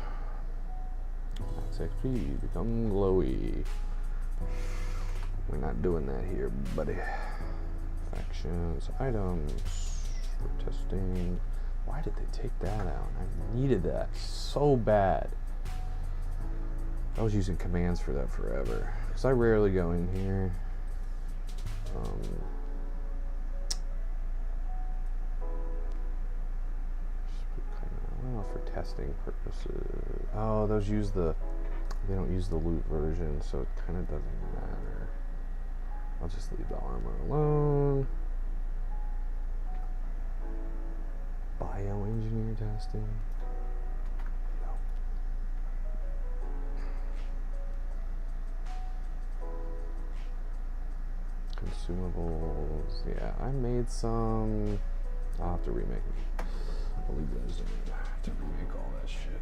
Max XP. Become glowy. We're not doing that here, buddy. Factions. Items. For testing. Why did they take that out? I needed that so bad. I was using commands for that forever. Because I rarely go in here. Well, for testing purposes. Oh, those use the... They don't use the loot version, so it kind of doesn't matter. I'll just leave the armor alone. Bioengineer testing. No. Consumables. Yeah, I made some. I'll have to remake them. I'll leave those in to remake all that shit.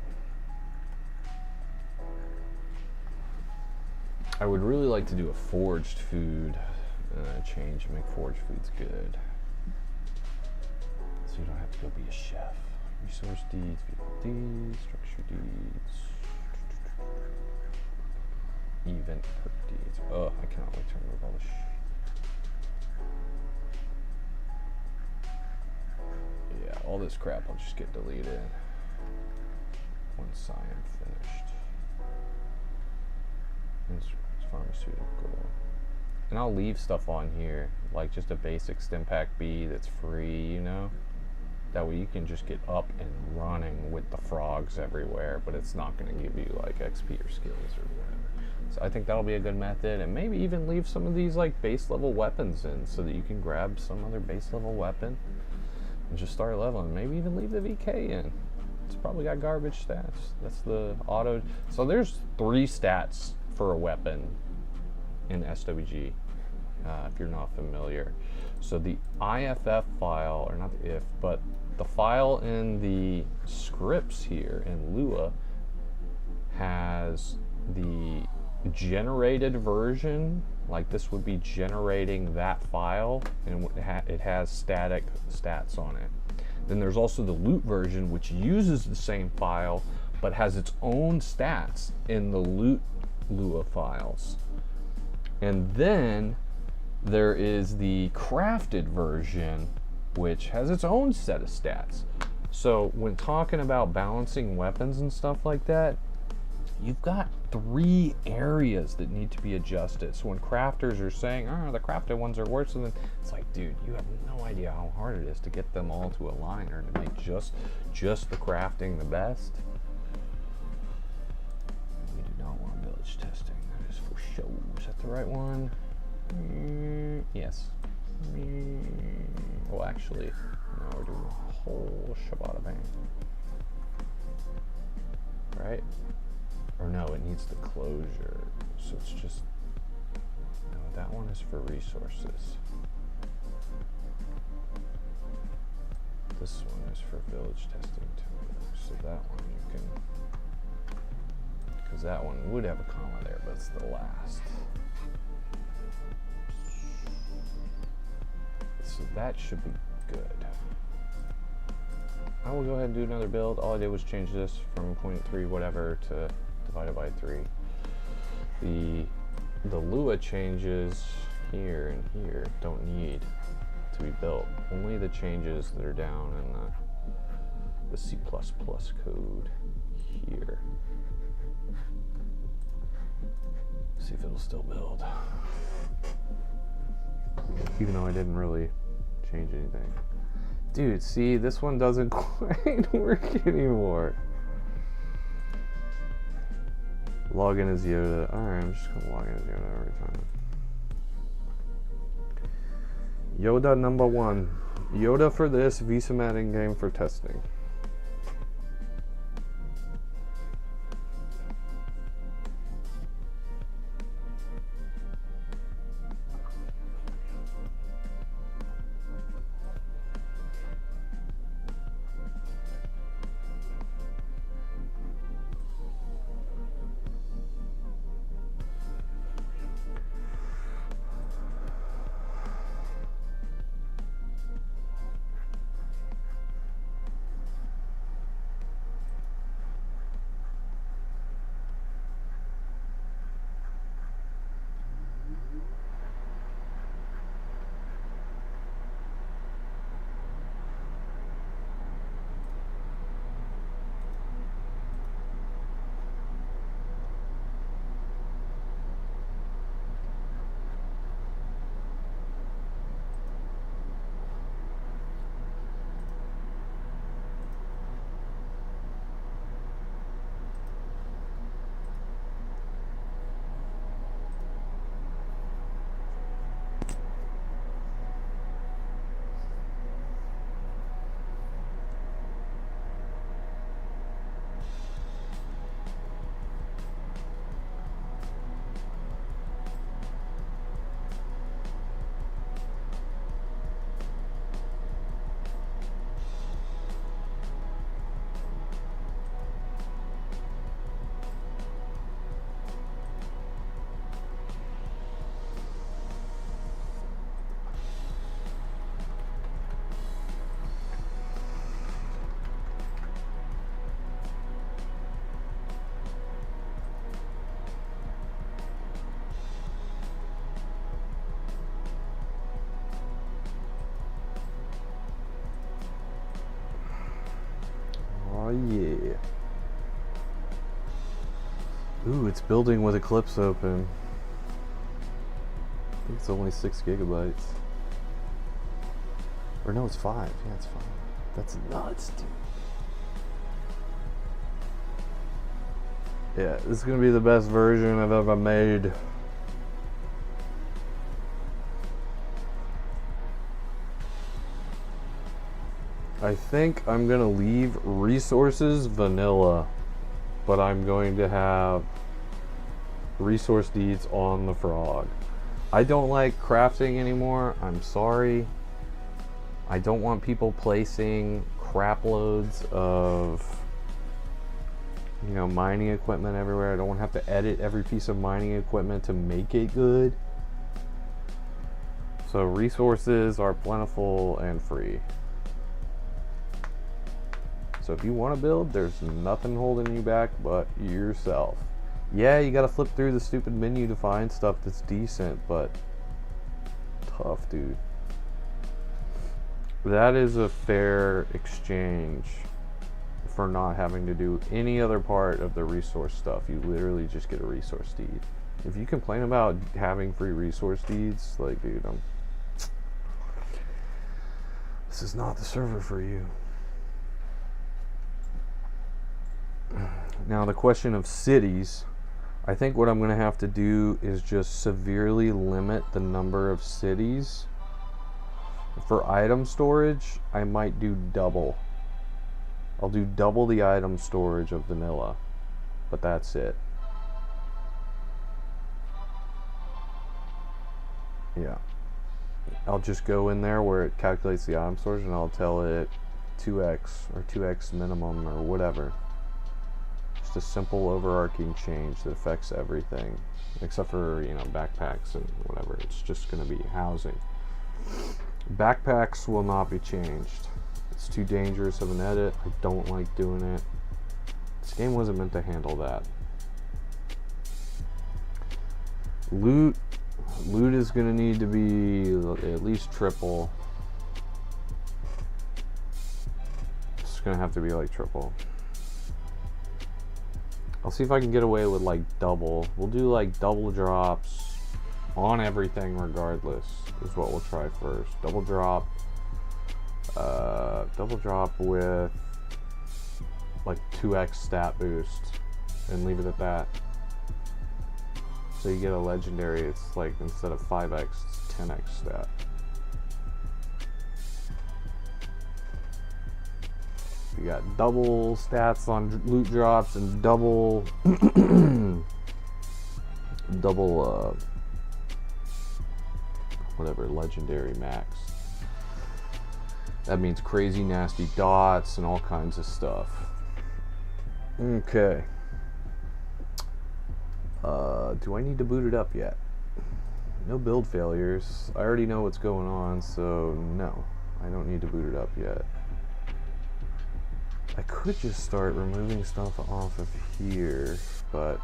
I would really like to do a forged food change and make forged foods good. So you don't have to go be a chef. Resource deeds, vehicle deeds, structure deeds, event perk deeds. Oh, I cannot wait to remove all this Yeah, all this crap will just get deleted once I am finished. It's pharmaceutical. And I'll leave stuff on here, like just a basic Stimpack B that's free, you know? That way you can just get up and running with the frogs everywhere, but it's not going to give you like XP or skills or whatever. So I think that'll be a good method, and maybe even leave some of these like base level weapons in so that you can grab some other base level weapon and just start leveling. Maybe even leave the VK in. It's probably got garbage stats. That's the auto. So there's 3 stats for a weapon in SWG, if you're not familiar. So the IFF file, or not the if, but the file in the scripts here in Lua has the generated version, like this would be generating that file, and it has static stats on it. Then there's also the loot version, which uses the same file, but has its own stats in the loot Lua files. And then there is the crafted version, which has its own set of stats. So when talking about balancing weapons and stuff like that, you've got 3 areas that need to be adjusted. So when crafters are saying, oh, the crafted ones are worse than, it's like, dude, you have no idea how hard it is to get them all to align or to make just the crafting the best. We do not want village testing. That is for show. Is that the right one? Yes. Well, actually, no, we're doing a whole shabada bang. Right? Or no, it needs the closure. So it's just, no, that one is for resources. This one is for village testing too. So that one you can, because that one would have a comma there, but it's the last. So that should be good. I will go ahead and do another build. All I did was change this from 0.3 whatever to divided by 3. The Lua changes here and here don't need to be built. Only the changes that are down in the C++ code here. See if it'll still build. Even though I didn't really change anything. Dude, see, this one doesn't quite work anymore. Login as Yoda. Alright, I'm just gonna log in as Yoda every time. Yoda number 1. Yoda for this, Visa Matting game for testing. yeah. Ooh, it's building with Eclipse open. I think it's only 6 gigabytes. Or no, it's 5. Yeah, it's 5. That's nuts, dude. Yeah, this is gonna be the best version I've ever made. I think I'm gonna leave resources vanilla, but I'm going to have resource deeds on the frog. I don't like crafting anymore. I'm sorry. I don't want people placing crap loads of, you know, mining equipment everywhere. I don't want to have to edit every piece of mining equipment to make it good. So resources are plentiful and free. So if you want to build, there's nothing holding you back but yourself. Yeah, you gotta flip through the stupid menu to find stuff that's decent, but tough, dude. That is a fair exchange for not having to do any other part of the resource stuff. You literally just get a resource deed. If you complain about having free resource deeds, like, dude, this is not the server for you. Now, the question of cities, I think what I'm going to have to do is just severely limit the number of cities. For item storage, I might do double. I'll do double the item storage of vanilla, but that's it. Yeah. I'll just go in there where it calculates the item storage and I'll tell it 2x or 2x minimum or whatever. Just a simple overarching change that affects everything except for, you know, backpacks and whatever. It's just going to be housing. Backpacks will not be changed. It's too dangerous of an edit. I don't like doing it. This game wasn't meant to handle that. Loot is going to need to be at least triple. It's going to have to be like triple. I'll see if I can get away with like double. We'll do like double drops on everything regardless is what we'll try first. Double drop with like 2x stat boost and leave it at that. So you get a legendary, it's like instead of 5x, it's 10x stat. You got double stats on loot drops and double whatever legendary max. That means crazy nasty dots and all kinds of stuff. Okay. Do I need to boot it up yet? No build failures. I already know what's going on, so no, I don't need to boot it up yet. I could just start removing stuff off of here, but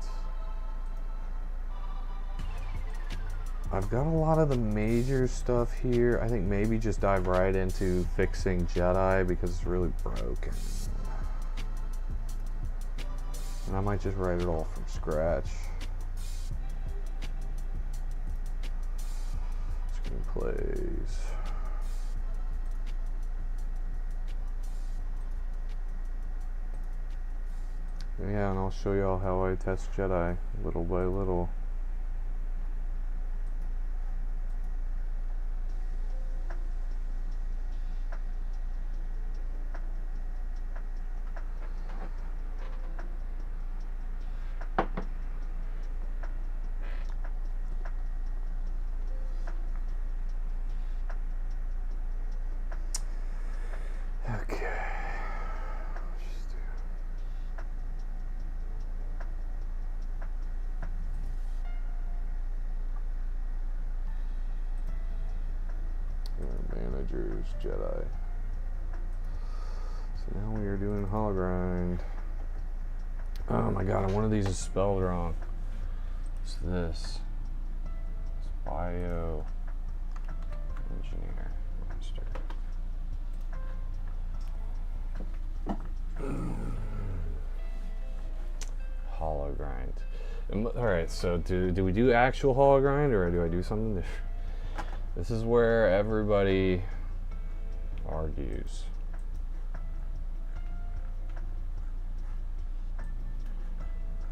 I've got a lot of the major stuff here. I think maybe just dive right into fixing Jedi because it's really broken. And I might just write it all from scratch. Screenplays. Yeah, and I'll show y'all how I test Jedi little by little. Managers, Jedi. So now we are doing hologrind. Oh my god, one of these is spelled wrong. It's this. It's bio engineer master. Alright, so do we do actual hollow grind or do I do something different? This is where everybody argues.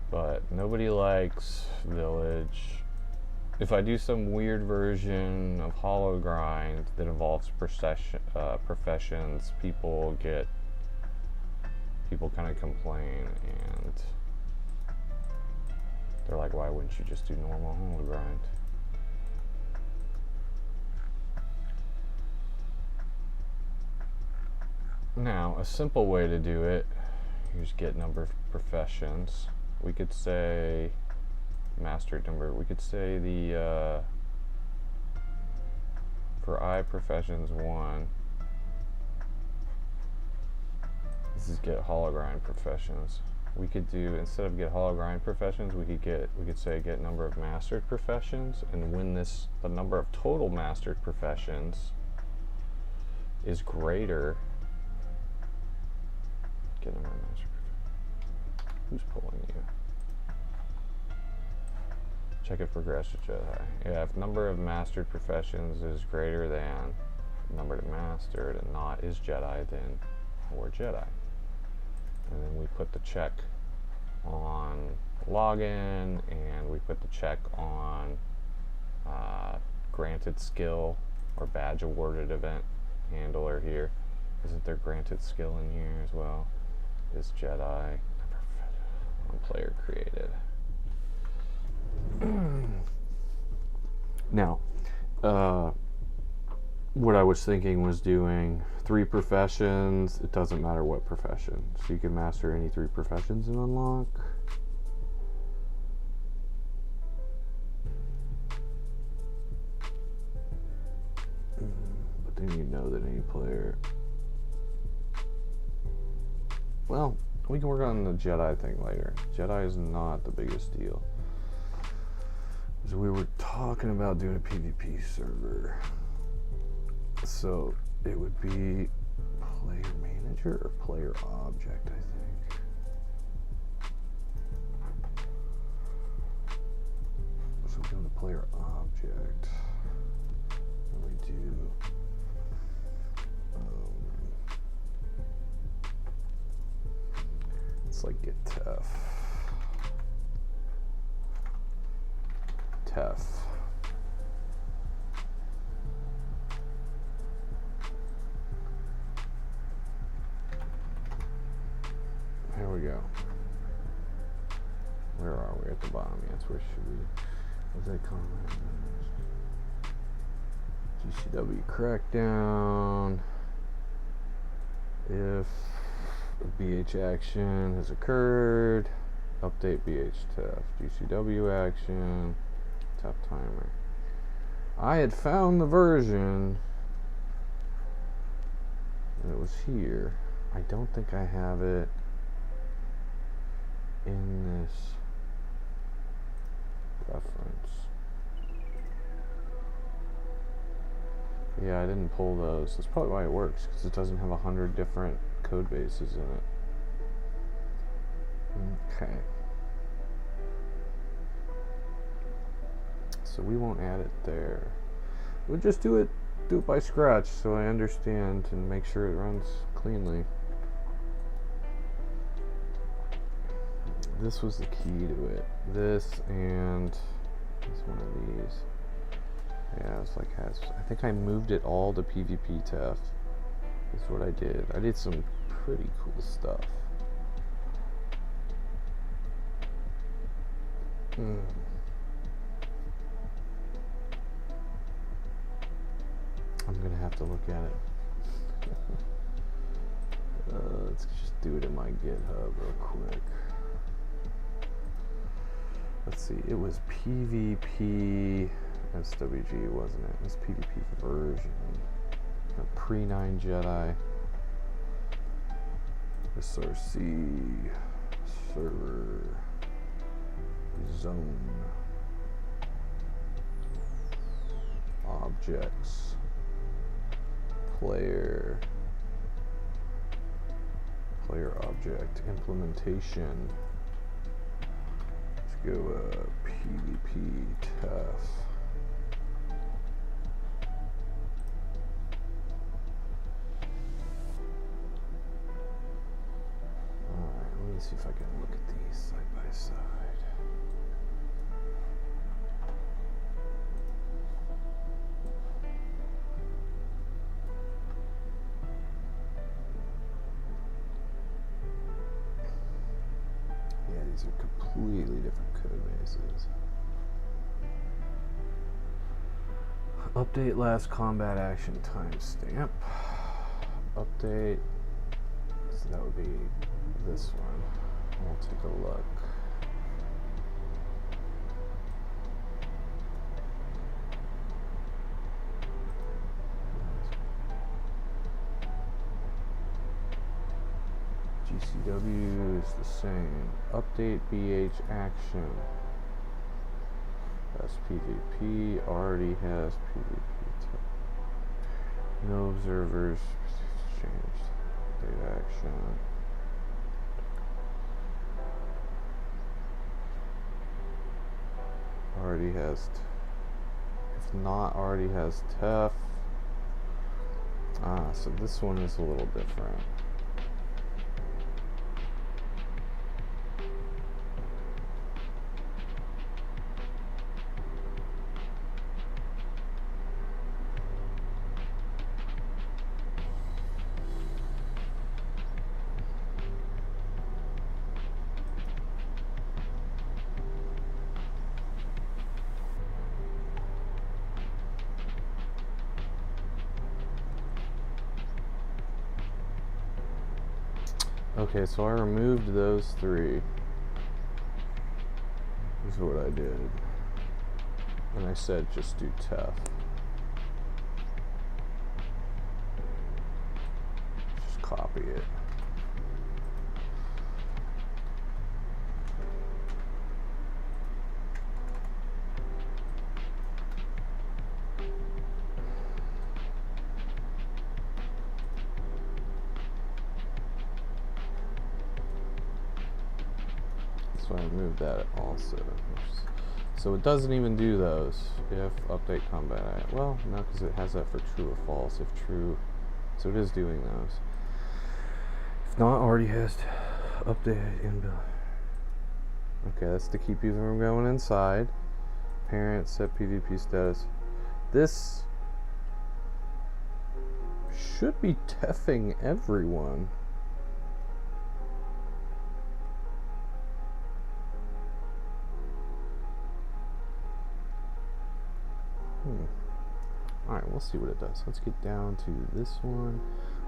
But nobody likes village. If I do some weird version of hollow grind that involves professions, people kind of complain, and they're like, why wouldn't you just do normal hollow grind? Now, a simple way to do it, you just get number of professions. We could say mastered number. We could say the for I professions 1. This is get hollow grind professions. We could do, instead of get hollow grind professions, we could say get number of mastered professions, and when the number of total mastered professions is greater, get number of mastered professions. Who's pulling you? Check it for Progressive Jedi. Yeah, if number of mastered professions is greater than number to mastered and not is Jedi, then we're Jedi. And then we put the check on login, and we put the check on granted skill or badge awarded event handler here. Isn't there granted skill in here as well? Is Jedi on player created. Now, what I was thinking was doing 3 professions. It doesn't matter what profession, so you can master any 3 professions and unlock. But then you know that any player. Well, we can work on the Jedi thing later. Jedi is not the biggest deal. So we were talking about doing a PvP server. So it would be player manager or player object, I think. So we go to player object. And we do it's like get TEF. Here we go. Where are we? At the bottom. Yes, where should we? What's that called? GCW Crackdown. If a BH action has occurred, update BH TEF. GCW action. TEF timer. I had found the version and it was here. I don't think I have it in this reference. Yeah, I didn't pull those. That's probably why it works, because it doesn't have 100 different code bases in it. Okay. So we won't add it there. We'll just do it by scratch so I understand and make sure it runs cleanly. This was the key to it. This and this one of these. Yeah, it's like I think I moved it all to PvP TEF. That's what I did. I did some pretty cool stuff. I'm gonna have to look at it. Let's just do it in my GitHub real quick. Let's see, it was PvP SWG, wasn't it? It was PvP version. A pre-9 Jedi. SRC server zone objects player object implementation. Let's go PvP tough. Alright, let me see if I can look at these side by side. Yeah, these are completely different code bases. Update last combat action timestamp. Update. So that would be this one. We'll take a look. GCW is the same. Update BH action. That's PvP. Already has PvP. No observers. Changed. Update action. Already has. If not, already has TEF. Ah, so this one is a little different. Okay, so I removed those three. This is what I did. And I said just do TEF. Just copy it. So I removed that also. So it doesn't even do those if update combat. Well, no, because it has that for true or false. If true, so it is doing those. If not, already has to update inbuilt. Okay, that's to keep you from going inside. Parent set PvP status. This should be teffing everyone. Alright, we'll see what it does. Let's get down to this one.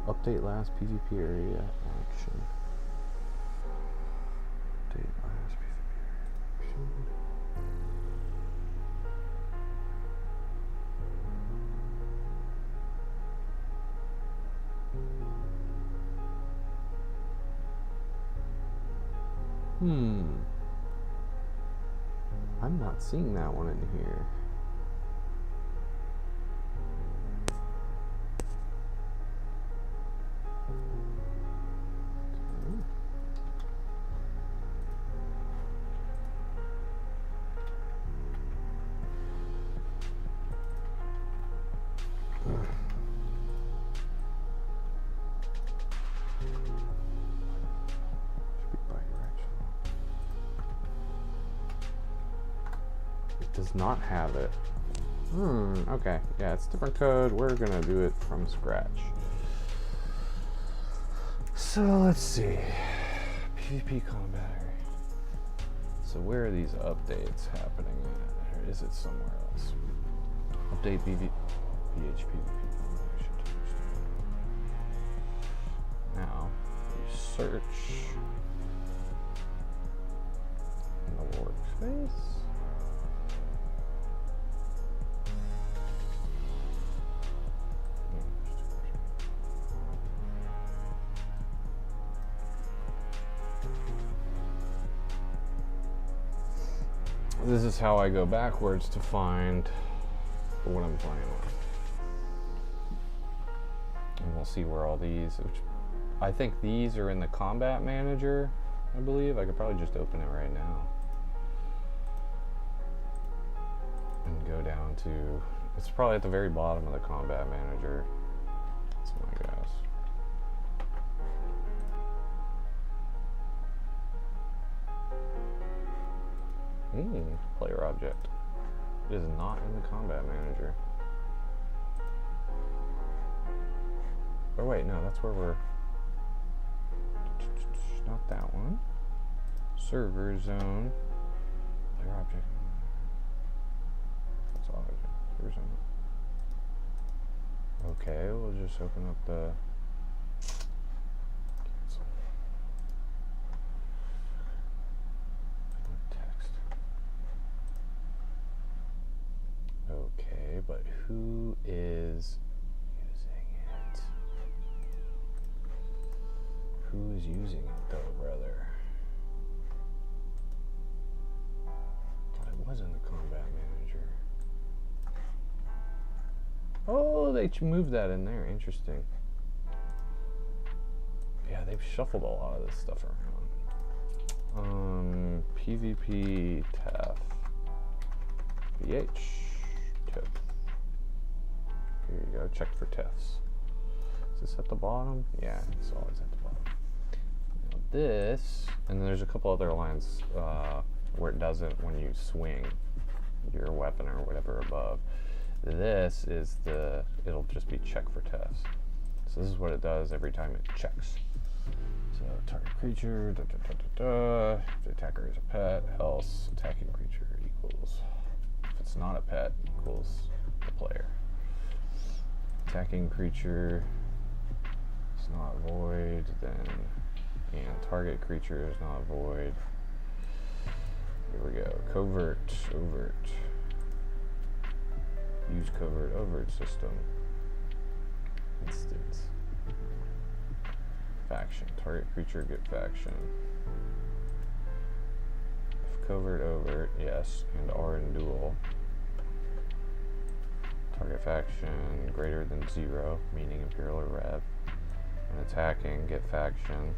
Update last PvP area action. Update last PvP area action. I'm not seeing that one in here. Does not have it. Okay. Yeah, it's different code. We're gonna do it from scratch. So let's see. PvP combat area. So where are these updates happening at? Or is it somewhere else? Update BH PvP combination. Now you search in the workspace. This is how I go backwards to find what I'm playing with. And we'll see where all these, which I think these are in the combat manager, I believe. I could probably just open it right now. and go down to, it's probably at the very bottom of the combat manager. That's my guess. Player object. It is not in the combat manager. Or wait, no, that's where we're, not that one. Server zone. Player object. That's all I do. Server zone. Okay, we'll just open up the cancel. Text. Okay, but who is using it? Who is using it though, brother? Thought it was in the combat manager. Oh, they moved that in there. Interesting. Yeah, they've shuffled a lot of this stuff around. PvP TEF. BH TEF. Here you go. Check for TEFs. Is this at the bottom? Yeah, it's always at the bottom. Now this, and then there's a couple other lines where it doesn't when you swing your weapon or whatever above. This is the, it'll just be check for TEFs. So this is what it does every time it checks. So target creature, If the attacker is a pet, else attacking creature equals, if it's not a pet, equals the player. Attacking creature is not void, then, and target creature is not void. Here we go, covert, overt. Use covert overt system. Instance. Faction. Target creature, get faction. If covert overt, yes, and are in duel. Target faction greater than 0, meaning Imperial or Rev. And attacking, get faction.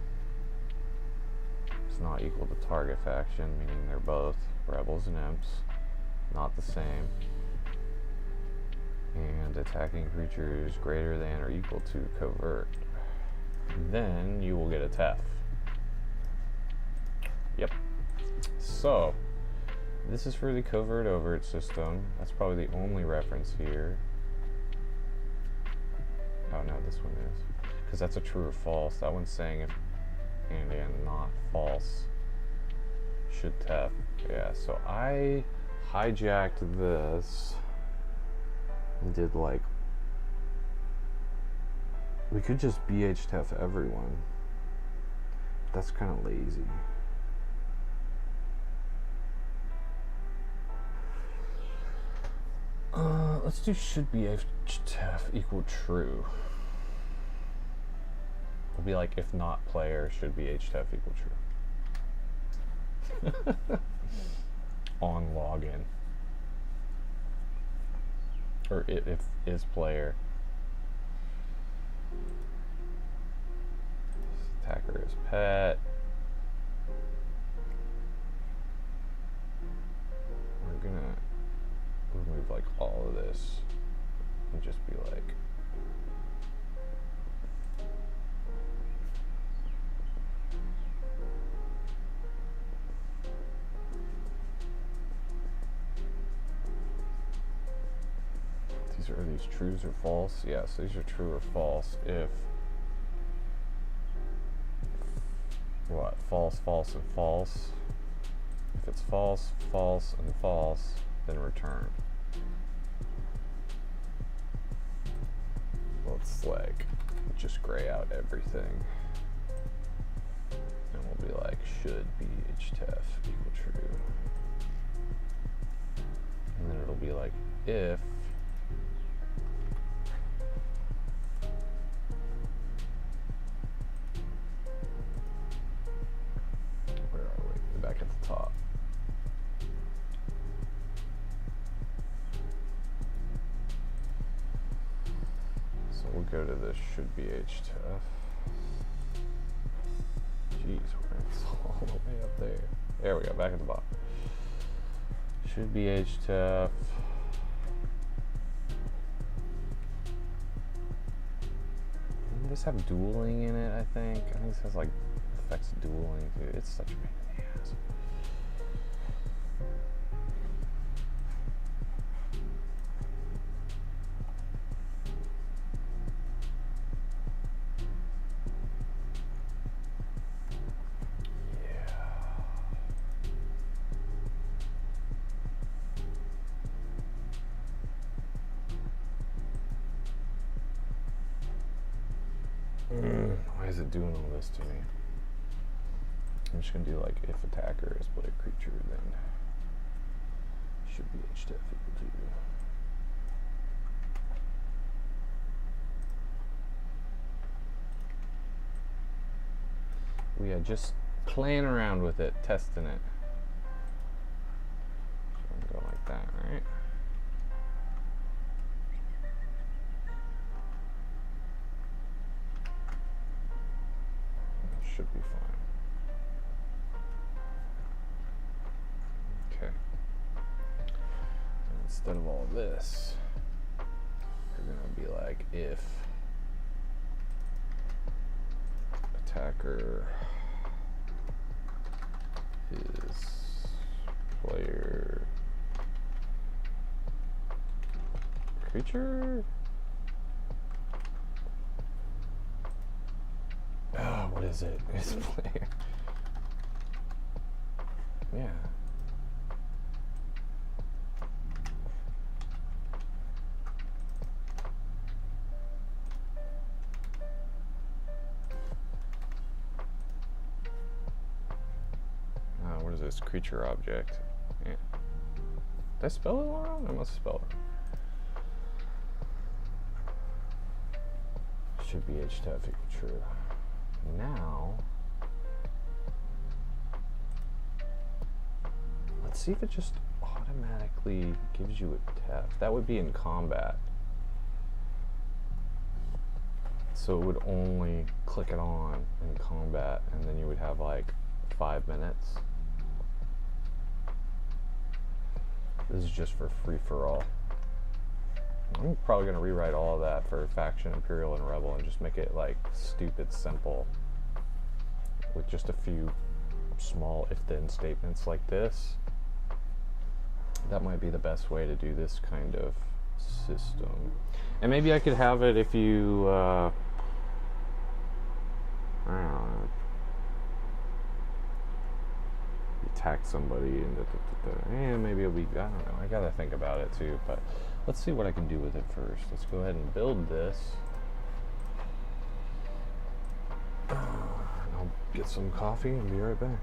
It's not equal to target faction, meaning they're both rebels and imps. Not the same. And attacking creatures greater than or equal to covert. Then you will get a TEF. Yep. So, this is for the covert overt system. That's probably the only reference here. Oh no, this one is. Because that's a true or false. That one's saying if and not false should TEF. Yeah, so I hijacked this and did like, we could just BHTF everyone. That's kind of lazy. Let's do should BHTF equal true. It'll be like if not player should BHTF equal true. On login. Or if is player. Attacker is pet. We're gonna remove like all of this and just be like are these trues or false? Yes, these are true or false if what? False, false, and false. If it's false, false, and false, then return. Let's like just gray out everything. And we'll be like should BHTF equal true. And then it'll be like if back at the top. So we'll go to this should be HTF. Jeez, it's all the way up there. There we go, back at the bottom. Should be HTF. these have dueling in it, I think. I think this has like affects dueling too. It's such a pain in the ass. Why is it doing all this to me? I'm just gonna do like if attacker is player creature, then should be HTF equal to. We are just playing around with it, testing it. So I'm gonna go like that, right? Should be fine. Okay. And instead of all this, we're gonna be like if attacker is player creature. What is it? It's player. Yeah. What is this? Creature object. Yeah. Did I spell it wrong? I must have spelled it. Should be HTF equal true. Now, let's see if it just automatically gives you a TEF. That would be in combat. So it would only click it on in combat, and then you would have like 5 minutes. This is just for free-for-all. I'm probably going to rewrite all of that for Faction, Imperial, and Rebel and just make it like stupid simple with just a few small if-then statements like this. That might be the best way to do this kind of system. And maybe I could have it if you, I don't know, you attack somebody and maybe it'll be, I don't know, I gotta think about it too, but let's see what I can do with it first. Let's go ahead and build this. I'll get some coffee and be right back.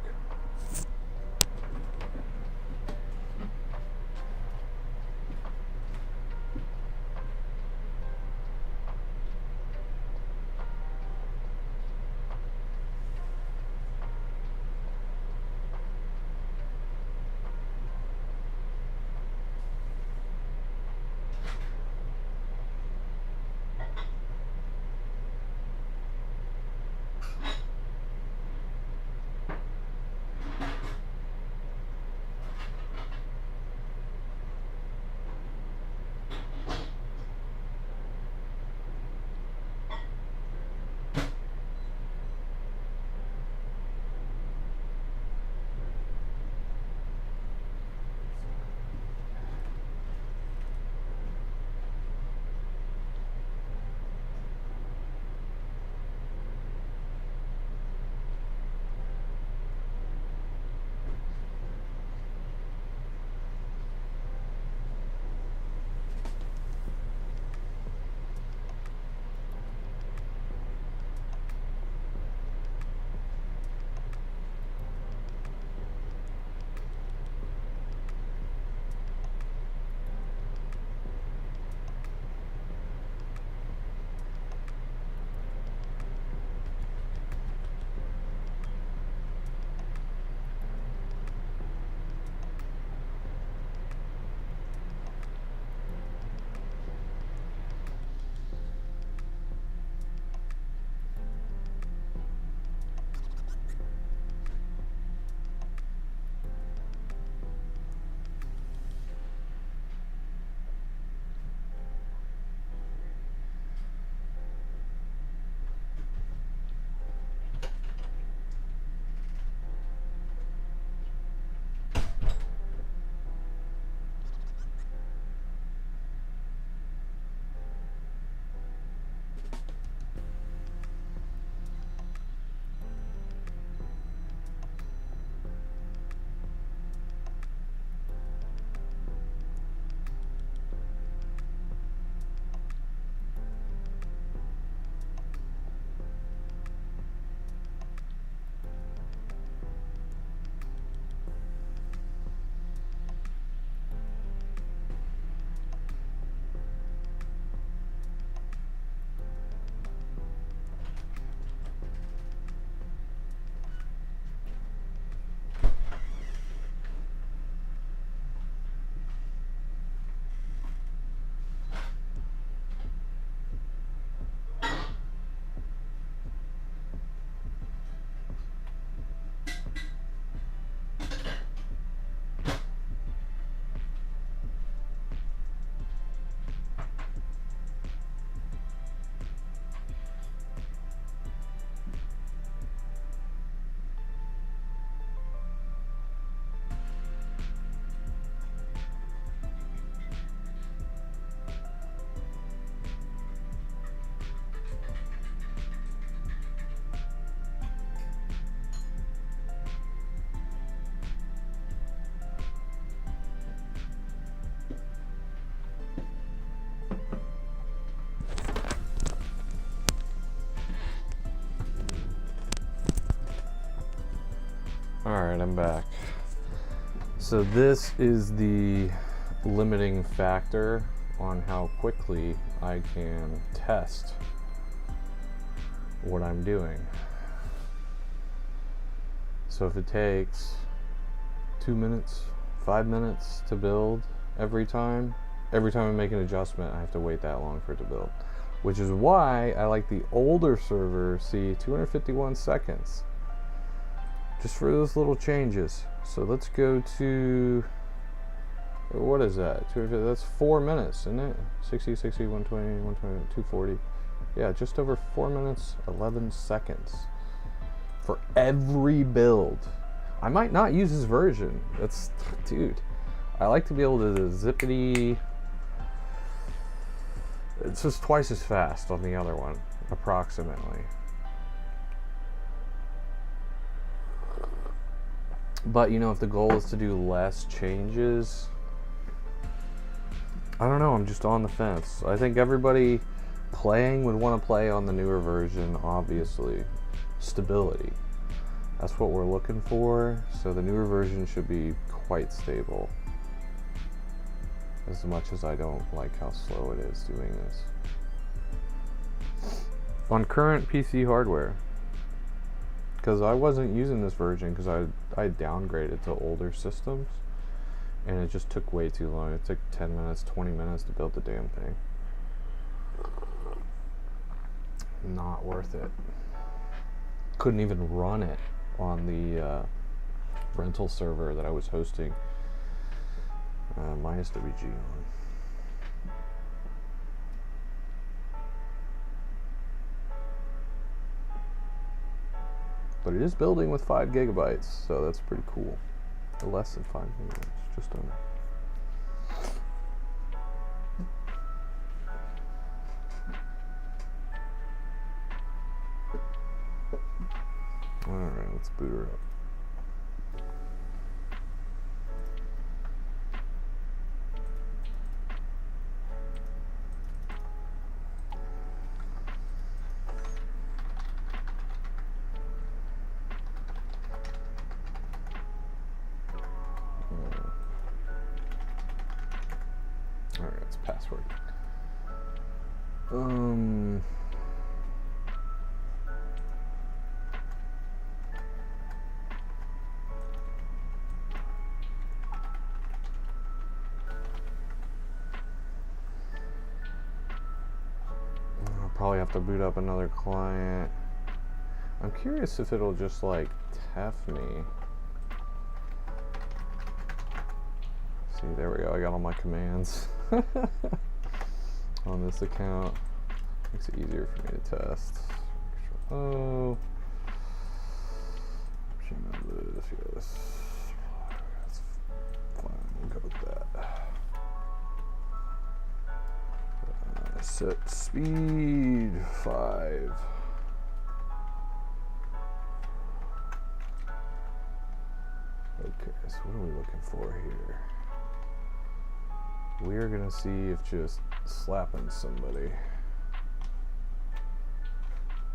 Alright, I'm back. So this is the limiting factor on how quickly I can test what I'm doing. So if it takes 2 minutes, 5 minutes to build every time I make an adjustment, I have to wait that long for it to build. Which is why I like the older server, see, 251 seconds. Just for those little changes. So let's go to, what is that? That's 4 minutes, isn't it? 60, 60, 120, 120, 240. Yeah, just over 4 minutes, 11 seconds. For every build. I might not use this version. That's, dude. I like to be able to zippity. It's just twice as fast on the other one, approximately. But you know, if the goal is to do less changes, I don't know, I'm just on the fence. I think everybody playing would want to play on the newer version, obviously. Stability. That's what we're looking for, so the newer version should be quite stable. As much as I don't like how slow it is doing this. On current PC hardware. Because I wasn't using this version because I downgraded to older systems. And it just took way too long. It took 10 minutes, 20 minutes to build the damn thing. Not worth it. Couldn't even run it on the rental server that I was hosting my SWG on. But it is building with 5 gigabytes, so that's pretty cool. Or less than 5 gigabytes, just under. Alright, let's boot her up. Alright, it's password. I'll probably have to boot up another client. I'm curious if it'll just like tef me. See, there we go. I got all my commands on this account. Makes it easier for me to test. Oh, option of this, yes. That's fine. We'll go with that. Set speed 5. Okay, so what are we looking for here? We're gonna see if just slapping somebody.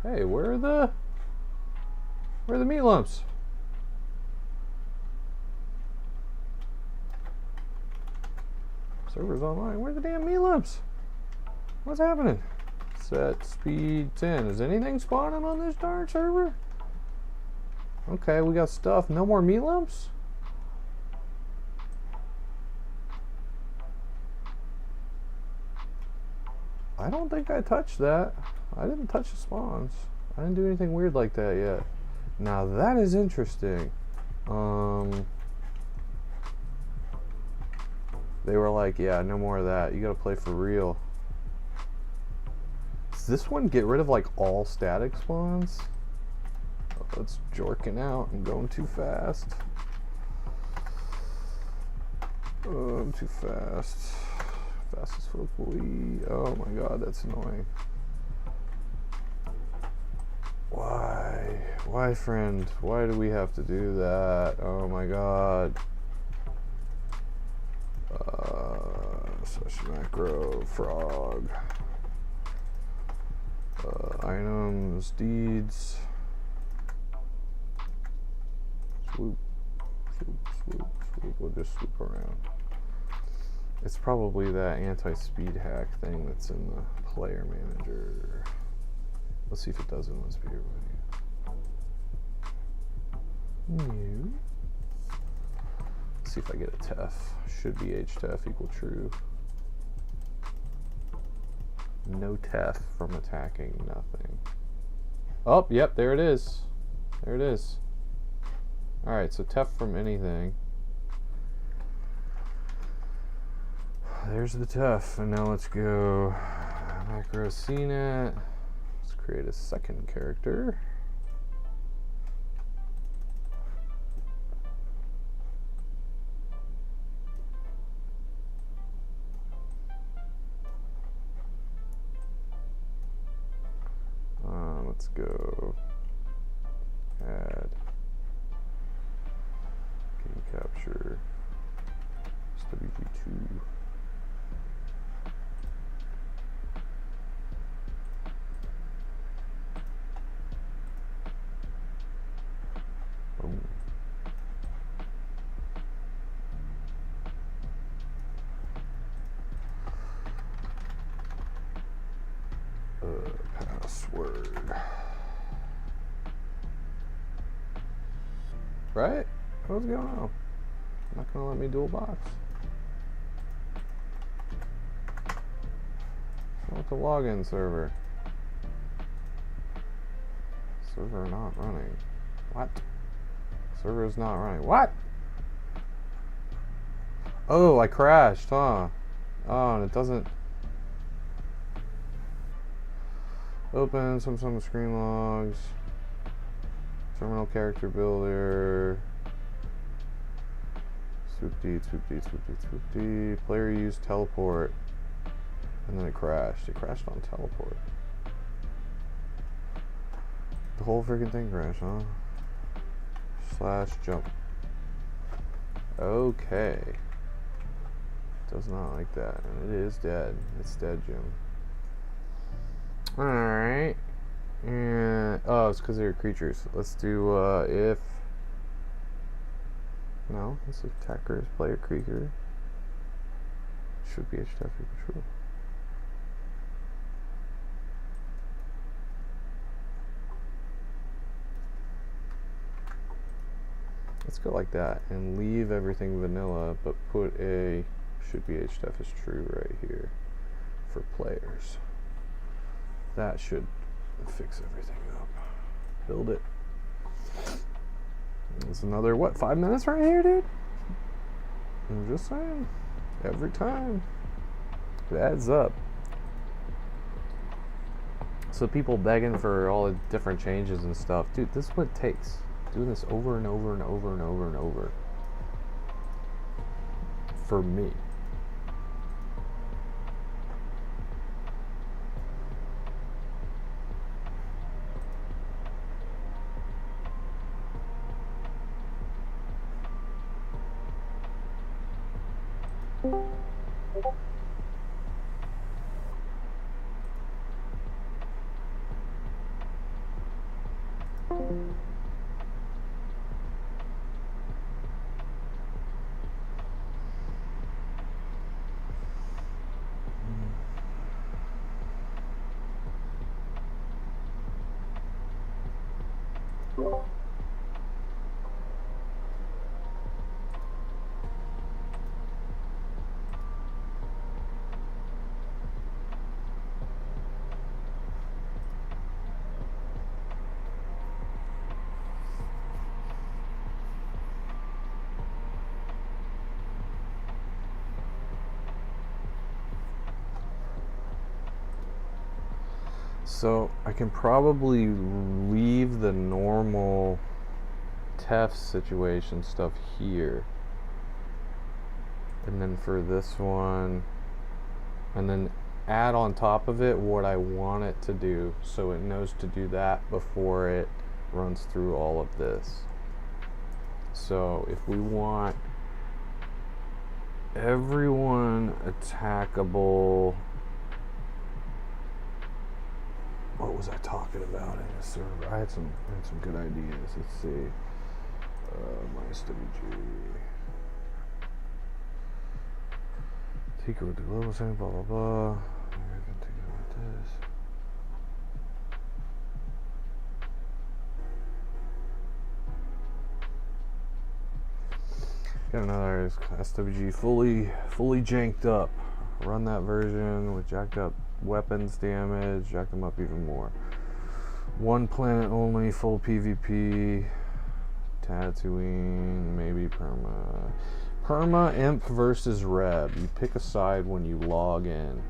Hey, where are the meat lumps? Server's online. Where are the damn meat lumps? What's happening? Set speed 10. Is anything spawning on this darn server? Okay, we got stuff. No more meat lumps? I don't think I touched that. I didn't touch the spawns. I didn't do anything weird like that yet. Now that is interesting. They were like, yeah, no more of that. You gotta play for real. Does this one get rid of like all static spawns? Oh, it's jorking out. I'm going too fast. Oh, I'm too fast. Fastest foot boy. Oh my god, that's annoying. Why? Why, friend? Why do we have to do that? Oh my god. Such macro frog. Items, deeds. Swoop. Swoop. We'll just swoop around. It's probably that anti-speed hack thing that's in the player manager. Let's see if it does it on speed review. Let's see if I get a TEF. Should be HTEF equal true. No TEF from attacking, nothing. Oh, yep, there it is. There it is. Alright, so TEF from anything. There's the TEF, and now let's go macro CNET. Let's create a second character. Let's go add game capture SWG2. Boom. Password. Right? What's going on? Not gonna let me dual box. What's the login server? Server not running. What? Server is not running. What? Oh, I crashed, huh? Oh, and it doesn't open some screen logs. Terminal character builder. Swoopty. Player used teleport. And then it crashed. It crashed on teleport. The whole freaking thing crashed, huh? /jump. Okay. Does not like that. And it is dead. It's dead, Jim. Alright. And oh, it's because they're creatures. Let's do if. No, this attacker is player creature. Should be HTF equal true. Let's go like that and leave everything vanilla, but put a should be HTF is true right here for players. That should fix everything up. Build it. It's another, what, 5 minutes right here, dude? I'm just saying. Every time. It adds up. So people begging for all the different changes and stuff. Dude, this is what it takes. Doing this over and over and over and over and over. For me. So I can probably leave the normal TEF situation stuff here. And then for this one, and then add on top of it what I want it to do, so it knows to do that before it runs through all of this. So if we want everyone attackable, what was I talking about in this server? I had some good ideas. Let's see. My SWG. Take it with the global thing, blah blah blah. Maybe I can take it with this. Got another SWG fully janked up. Run that version with jacked up weapons damage, jack them up even more. One planet only, full PvP. Tatooine, maybe perma. Perma, imp versus reb. You pick a side when you log in.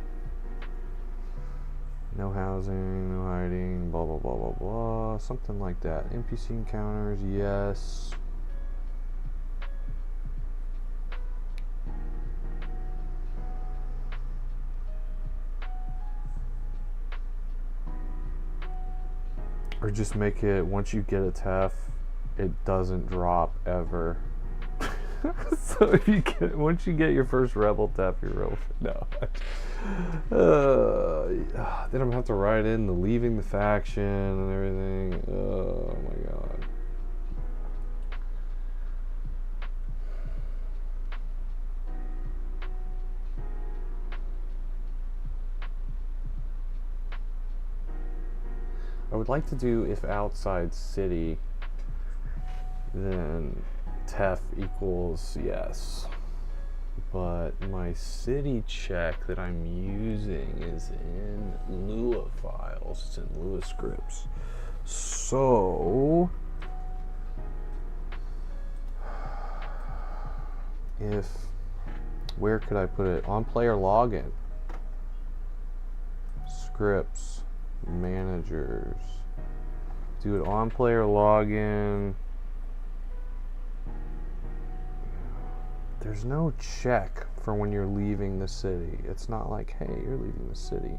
No housing, no hiding, blah blah blah blah blah. Something like that. NPC encounters, yes. Or just make it, once you get a TEF, it doesn't drop ever. So if you get, once you get your first rebel TEF, you're real. No. Then I'm gonna have to write in the leaving the faction and everything. Oh my god. I would like to do if outside city, then TEF equals yes. But my city check that I'm using is in Lua files. It's in Lua scripts. So where could I put it? On player login. Scripts. Managers. Do it on player login. There's no check for when you're leaving the city. It's not like, hey, you're leaving the city.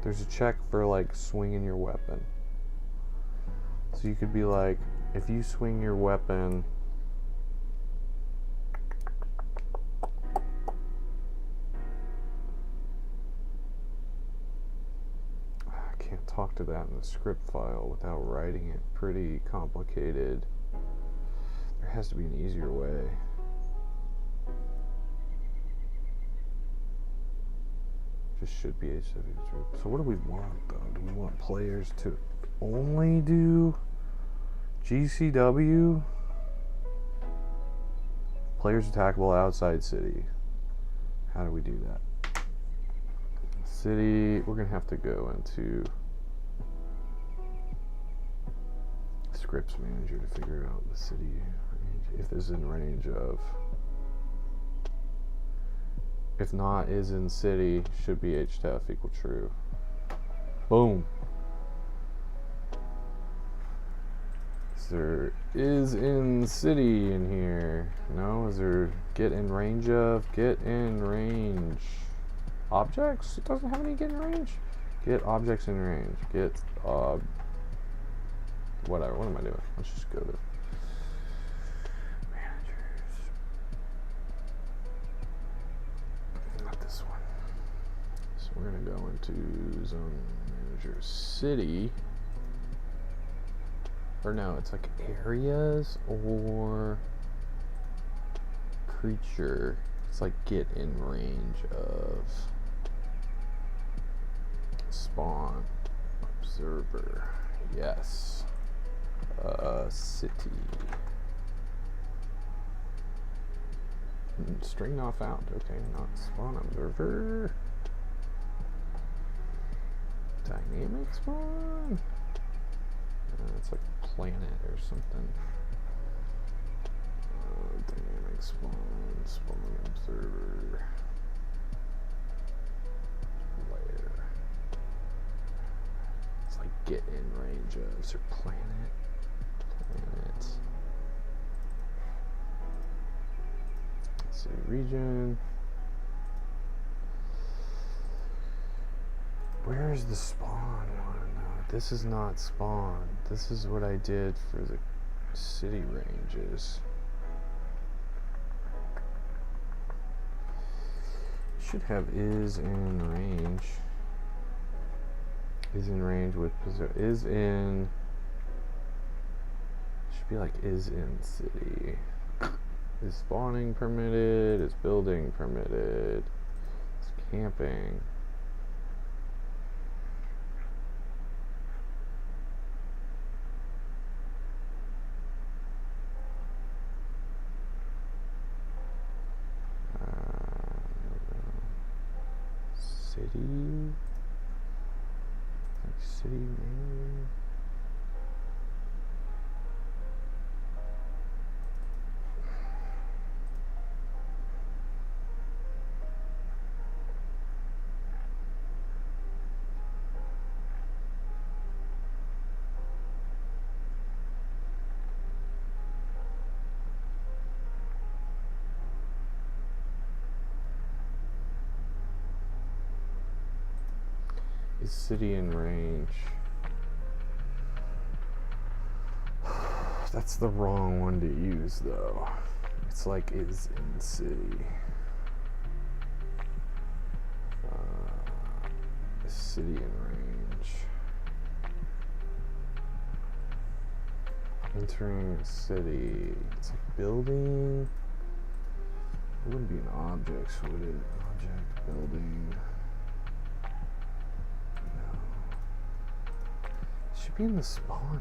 There's a check for like swinging your weapon. So you could be like, if you swing your weapon, I can't talk to that in the script file without writing it. Pretty complicated. There has to be an easier way. Just should be HW. So what do we want though? Do we want players to only do GCW? Players attackable outside city. How do we do that? City, we're gonna have to go into scripts manager to figure out the city range, if this is in range of. If not, is in city, should be HTF equal true. Boom. There is in city in here. No, is there get in range of? Get in range. Objects? It doesn't have any get in range. Get objects in range. Get, whatever. What am I doing? Let's just go to this one. So we're going to go into zone manager city. Or no, it's like areas or creature. It's like get in range of spawn observer. Yes. City. String not found. Okay, not spawn observer. Dynamic spawn. It's like planet or something. Dynamic spawn observer. Layer. It's like get in range of. So planet. City region. Where is the spawn one? No, this is not spawn. This is what I did for the city ranges. Should have is in range. Is in range with is in. Should be like is in city. Is spawning permitted? Is building permitted? Is camping? City? Like city maybe? Is city in range? That's the wrong one to use though. It's like is in city. Is city in range? Entering a city. It's like building. It wouldn't be an object, would it? Object, building. Should be in the spawn one.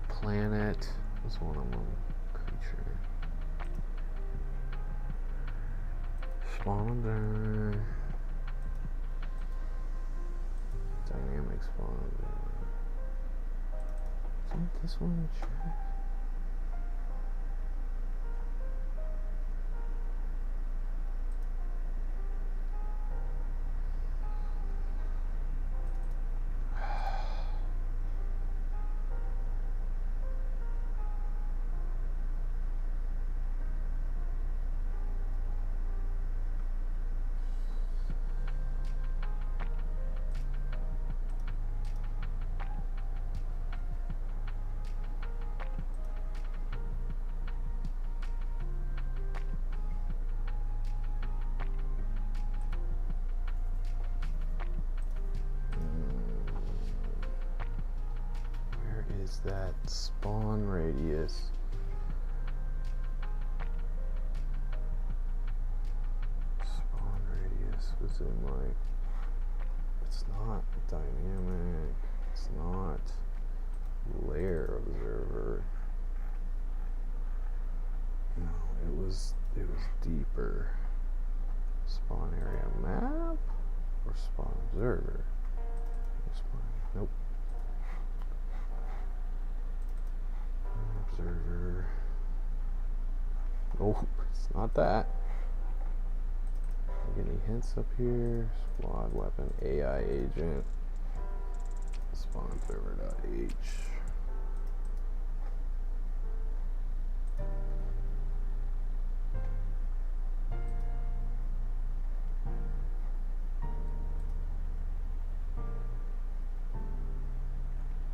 Planet. This one on one creature. Spawner. Dynamic spawner. Isn't this one check? That spawn radius. Spawn radius was in like, it's not dynamic, it's not layer observer. No, it was deeper. Spawn area map or spawn observer? Nope. Observer. Oh, it's not that. Any hints up here? Squad weapon, AI agent. Spawn observer.h.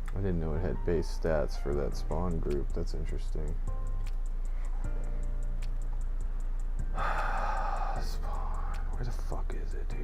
I didn't know it had base stats for that spawn group. That's interesting. Spawn. Where the fuck is it, dude?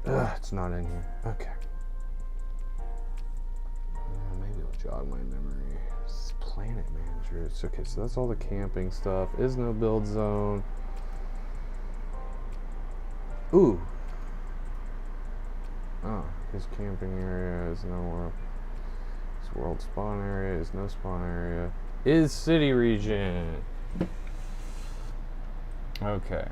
Ugh, it's not in here. Okay. Maybe it'll jog my memory. It's planet manager. It's okay, so that's all the camping stuff. Is no build zone. Ooh. Oh, his camping area is no world. His world spawn area is no spawn area. Is city region. Okay.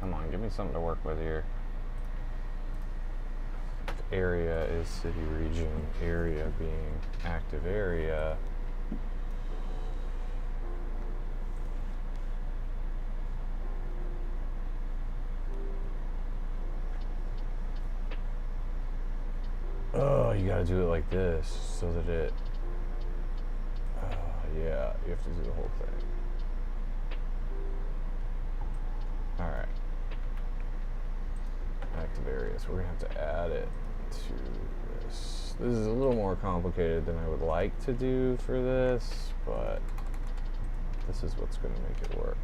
Come on, give me something to work with here. Area is city region. Area being active area. Oh, you gotta do it like this so that it. Oh, yeah, you have to do the whole thing. Alright. Active area, so we're gonna have to add it to this. This is a little more complicated than I would like to do for this, but this is what's gonna make it work.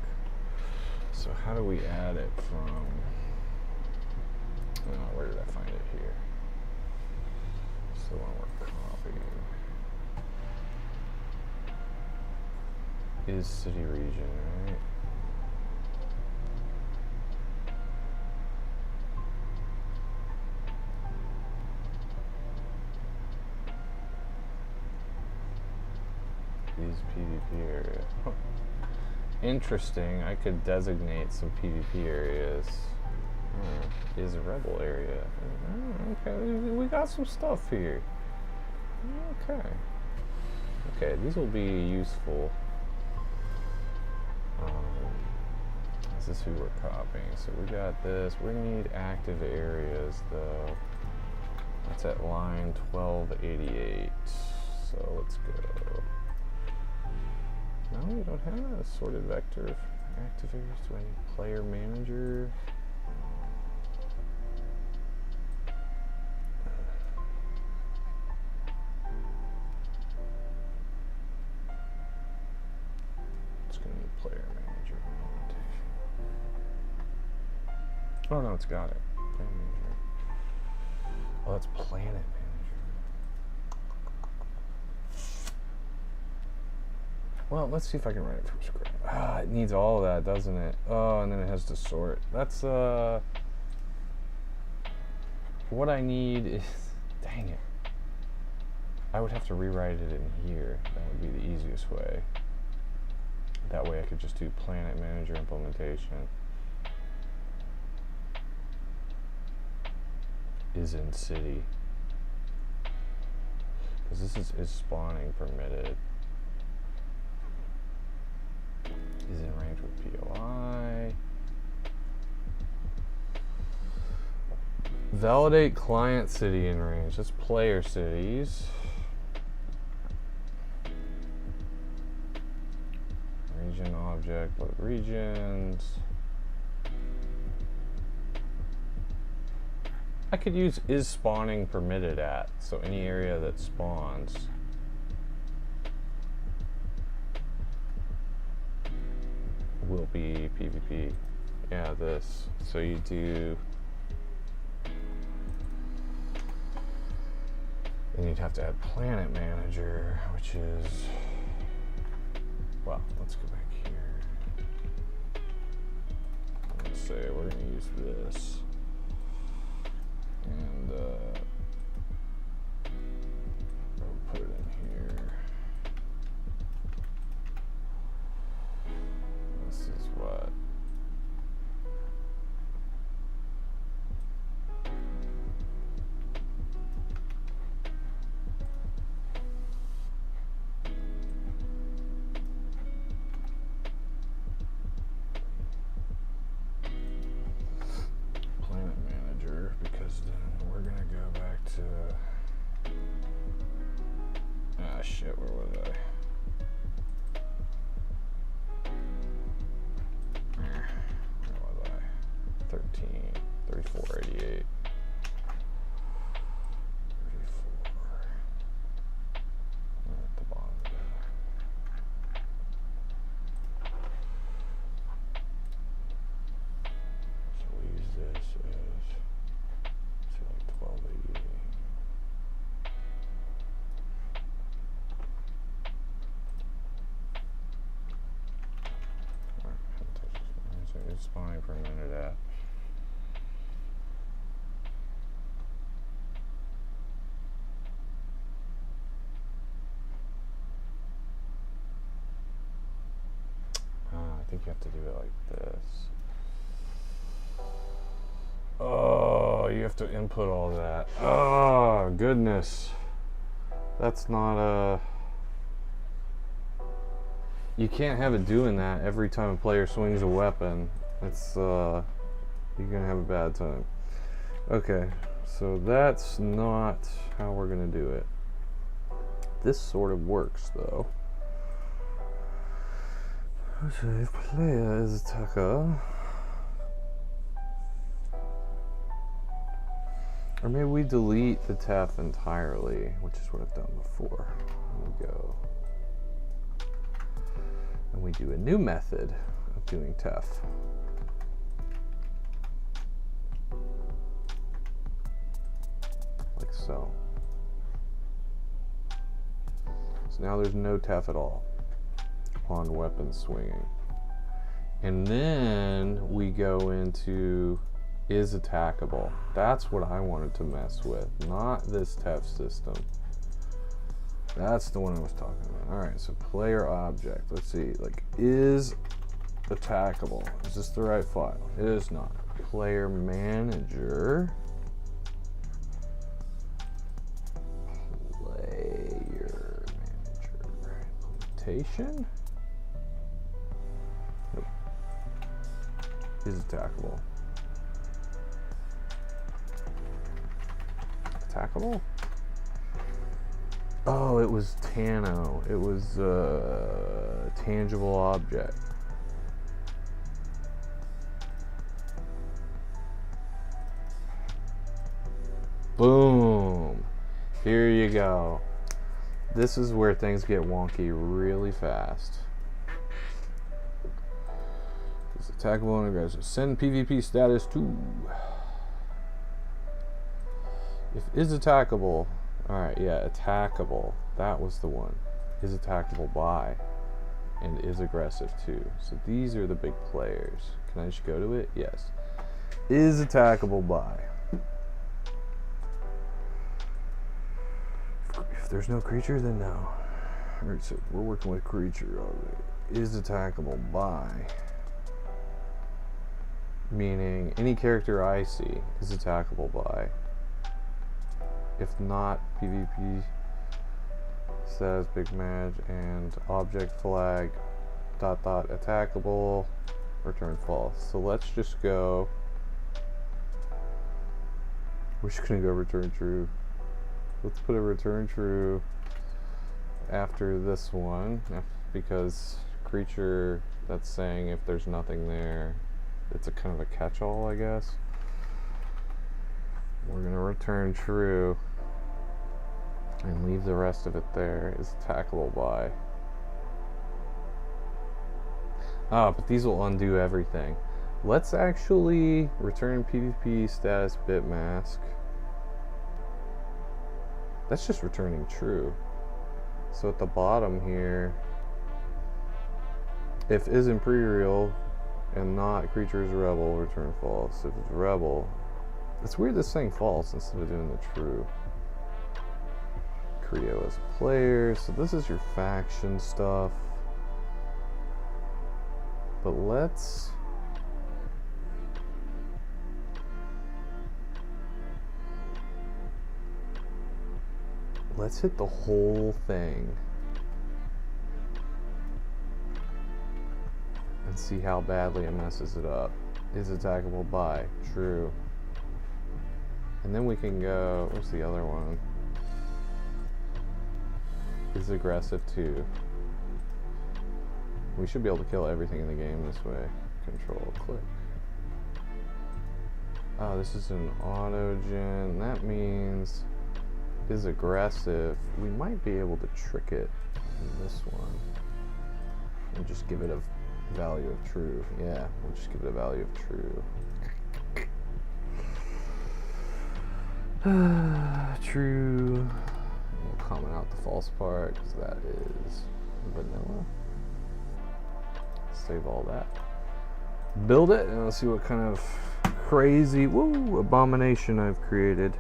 So how do we add it from, oh, where did I find it here? It's the one we're copying. Is city region, right? Is PvP area. Huh. Interesting. I could designate some PvP areas. Is a rebel area. Okay, we got some stuff here. Okay. Okay, these will be useful. This is who we're copying. So we got this. We need active areas though. That's at line 1288. So let's go. No, we don't have a sorted vector of active areas. Do I need player manager? It's going to need player manager implementation. Oh no, it's got it. Player manager. Oh, that's planet manager. Well, let's see if I can write it from scratch. Ah, it needs all of that, doesn't it? Oh, and then it has to sort. That's, what I need is, dang it. I would have to rewrite it in here. That would be the easiest way. That way I could just do planet manager implementation. Is in city. Because this is spawning permitted. Is in range with POI. Validate client city in range. That's player cities. Region object, load regions. I could use is spawning permitted at, so any area that spawns will be PvP. Yeah, this. So you do. Then you'd have to add planet manager, which is. Well, let's go back here. Let's say we're going to use this. And I'll put it in here. This is what. Planet manager, because then we're going to go back you spawning per minute at? I think you have to do it like this. Oh, you have to input all that. Oh, goodness. That's not a... You can't have it doing that every time a player swings a weapon. It's, you're gonna have a bad time. Okay, so that's not how we're gonna do it. This sort of works, though. So if player is attacker, or maybe we delete the TEF entirely, which is what I've done before. We go and we do a new method of doing TEF. Like so. So now there's no TEF at all on weapon swinging. And then we go into is attackable. That's what I wanted to mess with, not this TEF system. That's the one I was talking about. All right, so player object. Let's see, like, is attackable. Is this the right file? It is not. Player manager. Player manager. Implementation. Nope. Is attackable. Attackable? Oh, it was Tano. It was tangible object. Boom. Here you go. This is where things get wonky really fast. It's attackable and aggressive. Send PvP status to. If is attackable. Alright, yeah, attackable. That was the one. Is attackable by. And is aggressive too. So these are the big players. Can I just go to it? Yes. Is attackable by. If there's no creature, then no. Alright, so we're working with creature already. Is attackable by. Meaning any character I see is attackable by. If not, PvP says big match and object flag ... attackable, return false. So let's just go. We're just gonna go return true. Let's put a return true after this one, because creature, that's saying if there's nothing there, it's a kind of a catch-all, I guess. We're gonna return true and leave the rest of it there. Is attackable by. Ah, but these will undo everything. Let's actually return PvP status bit mask. That's just returning true. So at the bottom here, if is Imperial and not creature is rebel, return false. If it's rebel, it's weird this saying false instead of doing the true. Creo as a player, so this is your faction stuff. But let's hit the whole thing and see how badly it messes it up. Is attackable by. True. And then we can go, what's the other one? Is aggressive too. We should be able to kill everything in the game this way. Control click. Oh, this is an auto gen. That means is aggressive. We might be able to trick it in this one and just give it a value of true. Yeah, we'll just give it a value of true. True. We'll comment out the false part because that is vanilla. Save all that. build it and let's see what kind of crazy abomination I've created.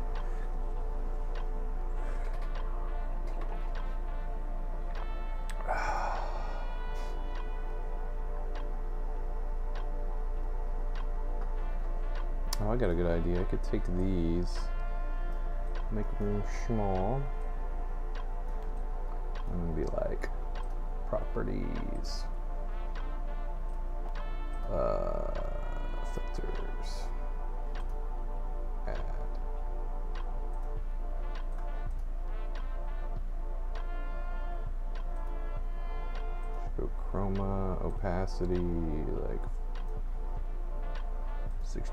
Oh, I got a good idea. I could take these, make them small, and be like properties, filters, add. Go chroma, opacity, like 60%.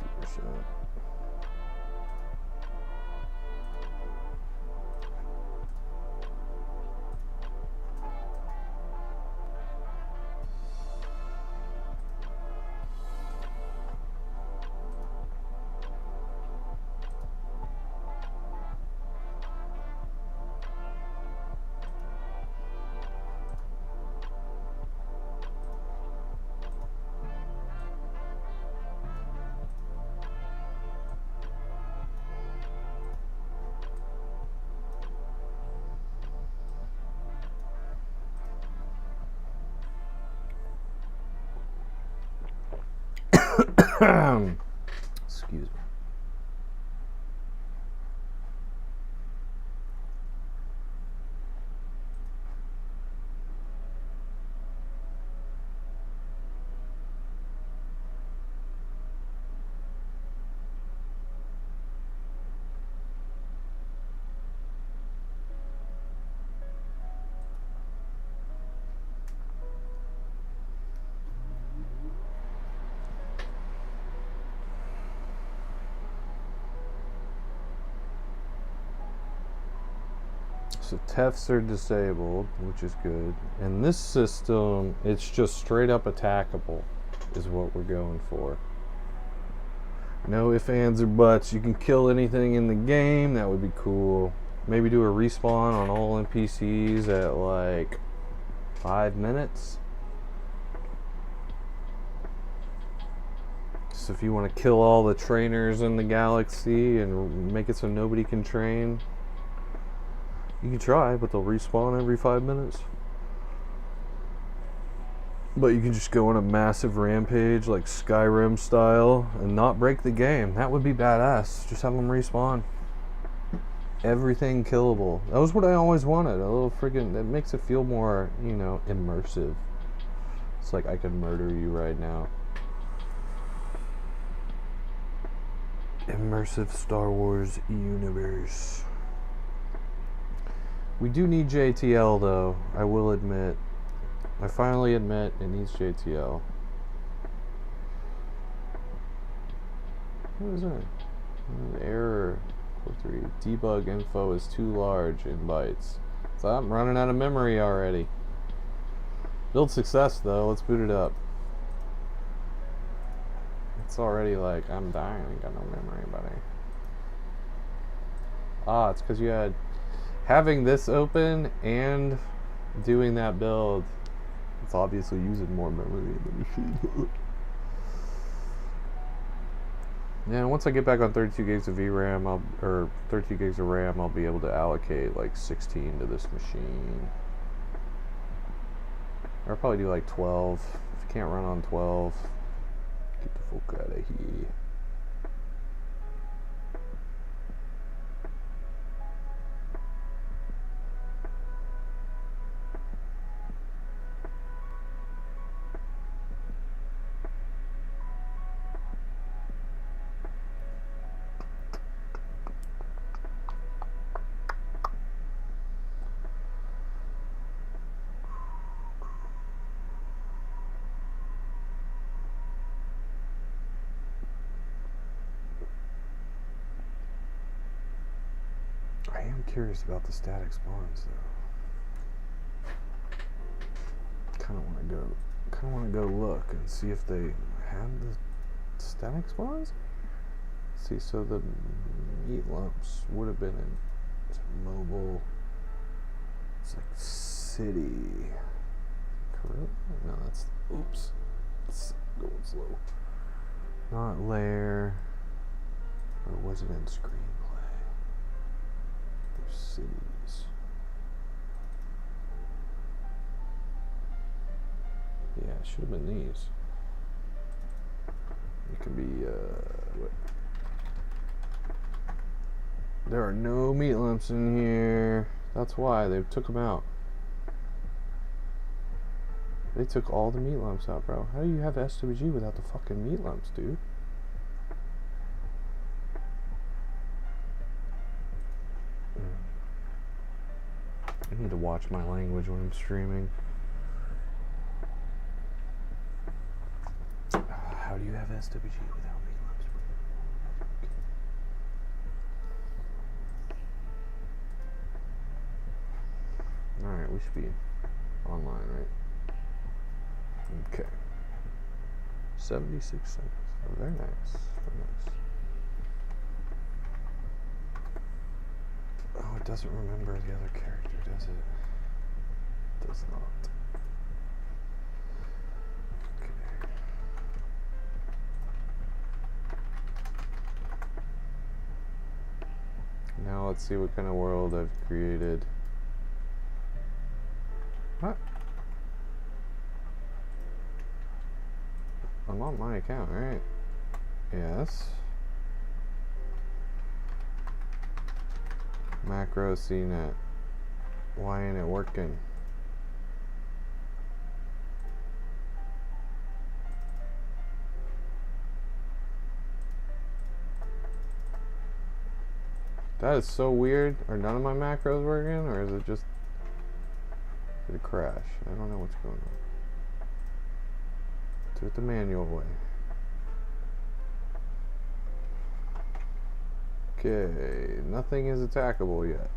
Excuse me. So TEFs are disabled, which is good. And this system, it's just straight up attackable, is what we're going for. No ifs, ands, or buts. You can kill anything in the game. That would be cool. Maybe do a respawn on all NPCs at like 5 minutes. So if you want to kill all the trainers in the galaxy and make it so nobody can train, you can try, but they'll respawn every 5 minutes. But you can just go on a massive rampage like Skyrim style and not break the game. That would be badass. Just have them respawn. Everything killable. That was what I always wanted. A little friggin', it makes it feel more, you know, immersive. It's like I can murder you right now. Immersive Star Wars universe. We do need JTL though, I will admit. I finally admit it needs JTL. What is that? Error 3. Debug info is too large in bytes. So I'm running out of memory already. Build success though, let's boot it up. It's already like, I'm dying, I ain't got no memory, buddy. Ah, it's because you had having this open and doing that build. It's obviously using more memory in the machine. Yeah, once I get back on 32 gigs of VRAM, or 32 gigs of RAM, I'll be able to allocate like 16 to this machine. Or I'll probably do like 12. If you can't run on 12, get the fuck out of here. I am curious about the static spawns though. Kind of want to go look and see if they have the static spawns. Let's see, so the meat lumps would have been in mobile. It's like city. Correct? No, that's oops. It's going slow. Not layer. Or was it in screenplay? Or cities? Yeah, it should have been these. It can be, what? There are no meat lumps in here. That's why they took them out. They took all the meat lumps out, bro. How do you have SWG without the fucking meat lumps, dude? I need to watch my language when I'm streaming. How do you have SWG without meat lumps, bro? Alright, we should be online, right? Okay. 76 seconds. Oh, very nice. Very nice. Oh, it doesn't remember the other character, does it? It does not. Okay. Now let's see what kind of world I've created. What? I'm on my account, right? Yes. Macro CNET. Why ain't it working? That is so weird. Are none of my macros working, or is it just... Did it crash? I don't know what's going on. Do it the manual way. Okay, nothing is attackable yet.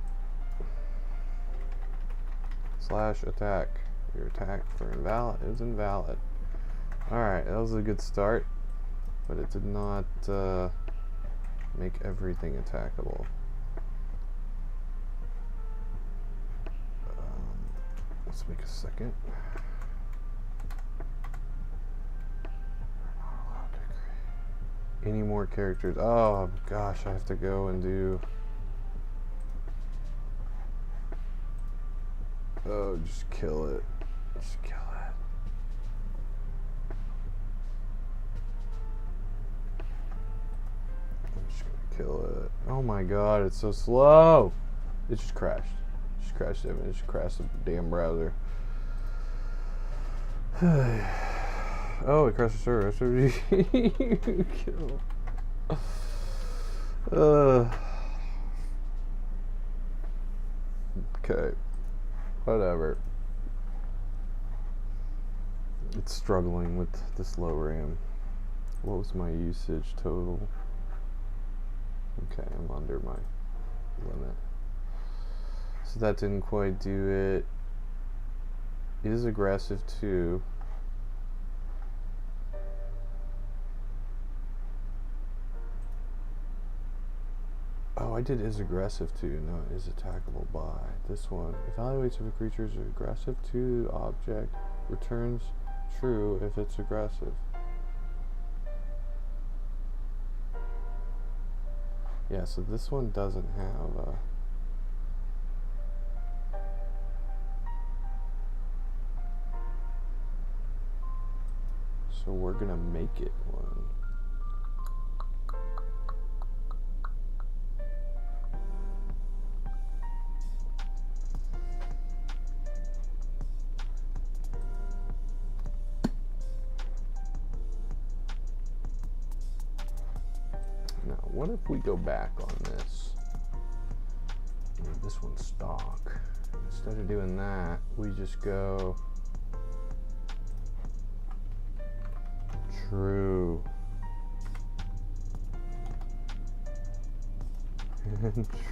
Slash attack. Your attack for invalid is invalid. Alright, that was a good start, but it did not make everything attackable. Let's make a second. Any more characters? Oh gosh, I have to go and do. Oh, just kill it. Just kill it. I'm just gonna kill it. Oh my god, it's so slow. It just crashed. It just crashed it. It just crashed the damn browser. Oh, it crashed the server. SWG. Kill. Okay. Whatever. It's struggling with this low RAM. What was my usage total? Okay, I'm under my limit. So that didn't quite do it. It is aggressive too. Oh, I did is aggressive too. No, it is attackable by. This one evaluates if a creature is aggressive to the object, returns true if it's aggressive. Yeah, so this one doesn't have a... So we're gonna make it one. Now, what if we go back on this? This one's stock. Instead of doing that, we just go true.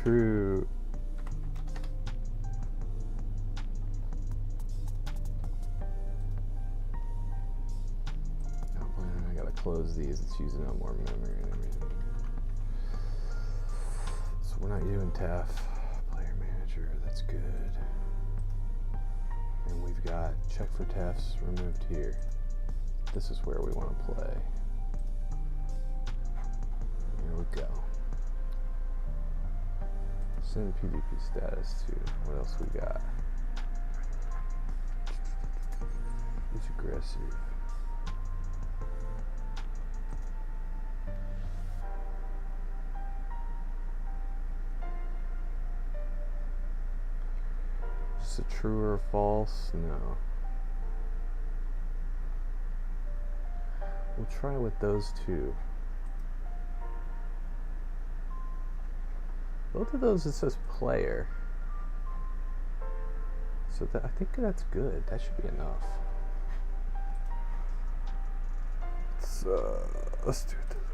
True. Oh man, I gotta close these. It's using up more memory and everything. So we're not doing TEF. Player manager, that's good. And we've got check for TEFs removed here. This is where we want to play. There we go. Send PvP status to. What else we got? He's aggressive. Is it true or false? No. We'll try with those two. Both of those, it says player. So I think that's good. That should be enough. Let's do it this way.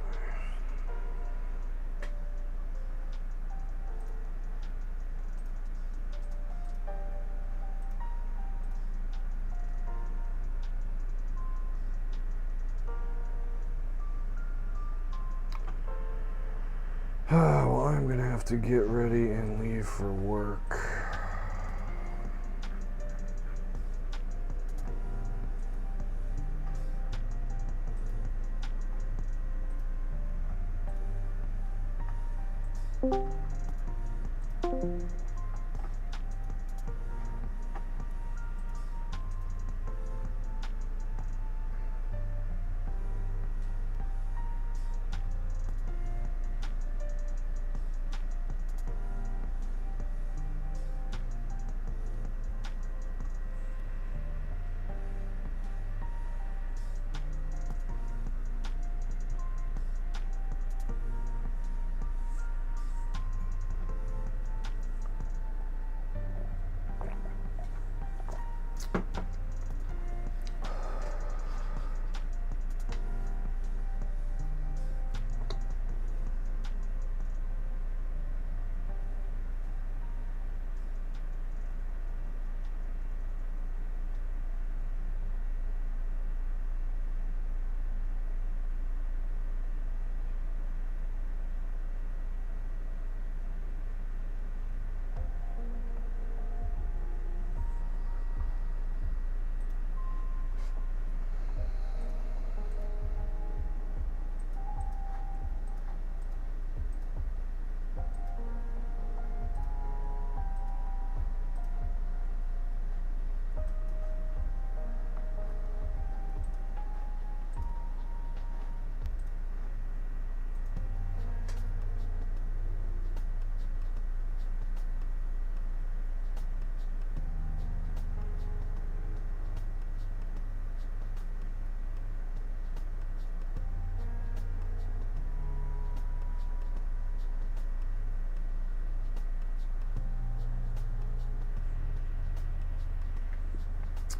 Well, I'm gonna have to get ready and leave for work.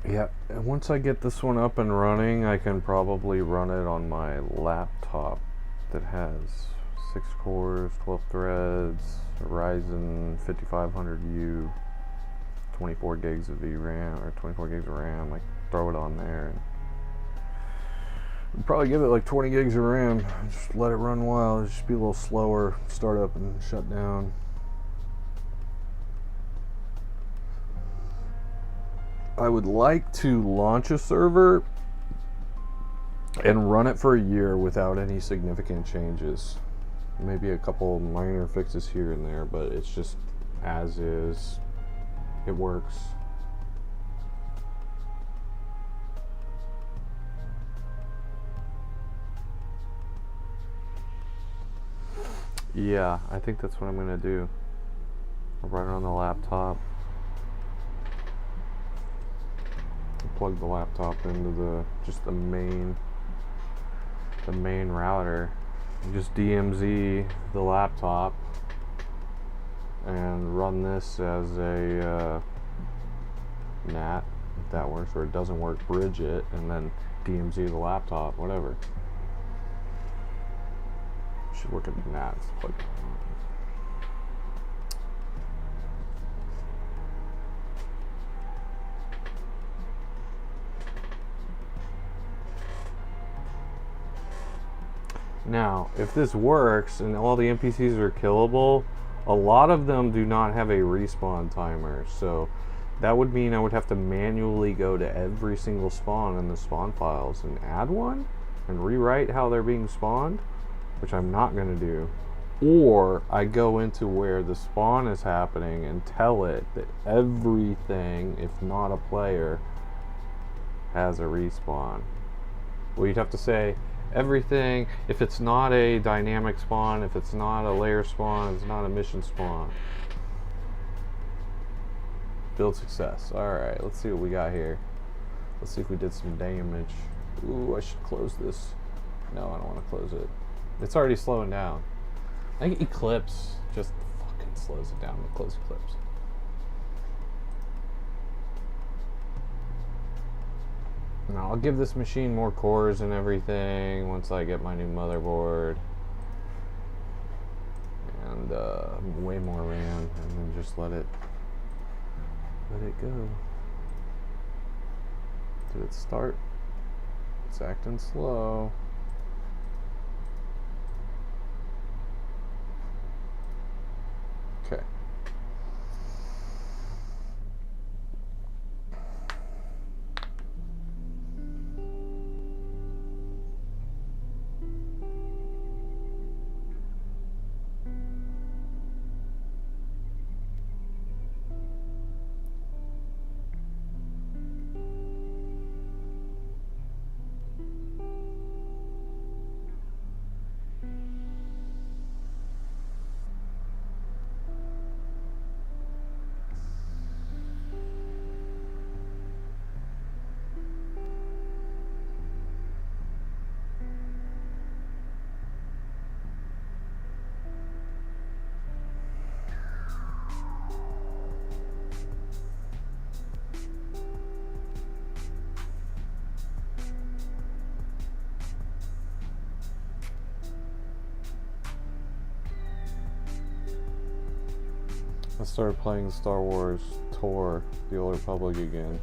Yeah, and once I get this one up and running, I can probably run it on my laptop that has 6 cores, 12 threads, a Ryzen 5500U, 24 gigs of VRAM, or 24 gigs of RAM. Like, throw it on there and probably give it like 20 gigs of RAM. Just let it run a while. It'll just be a little slower, start up and shut down. I would like to launch a server and run it for a year without any significant changes. Maybe a couple minor fixes here and there, but it's just as is. It works. Yeah, I think that's what I'm gonna do. I'll run it on the laptop. Plug the laptop into the main router. You just DMZ the laptop and run this as a NAT, if that works, or it doesn't work, bridge it and then DMZ the laptop, whatever. Should work at the NAT. Plug. Now, if this works and all the NPCs are killable, a lot of them do not have a respawn timer. So that would mean I would have to manually go to every single spawn in the spawn files and add one and rewrite how they're being spawned. which I'm not going to do, or I go into where the spawn is happening and tell it that everything, if not a player, has a respawn. Well, you'd have to say everything, if it's not a dynamic spawn, if it's not a layer spawn, if it's not a mission spawn. Build success. Alright, let's see what we got here. Let's see if we did some damage. Ooh, I should close this. No, I don't want to close it. It's already slowing down. I think Eclipse just fucking slows it down to close Eclipse. Now, I'll give this machine more cores and everything once I get my new motherboard. And way more RAM, and then just let it go. Did it start? It's acting slow. Okay. I started playing Star Wars Tour, the Old Republic again.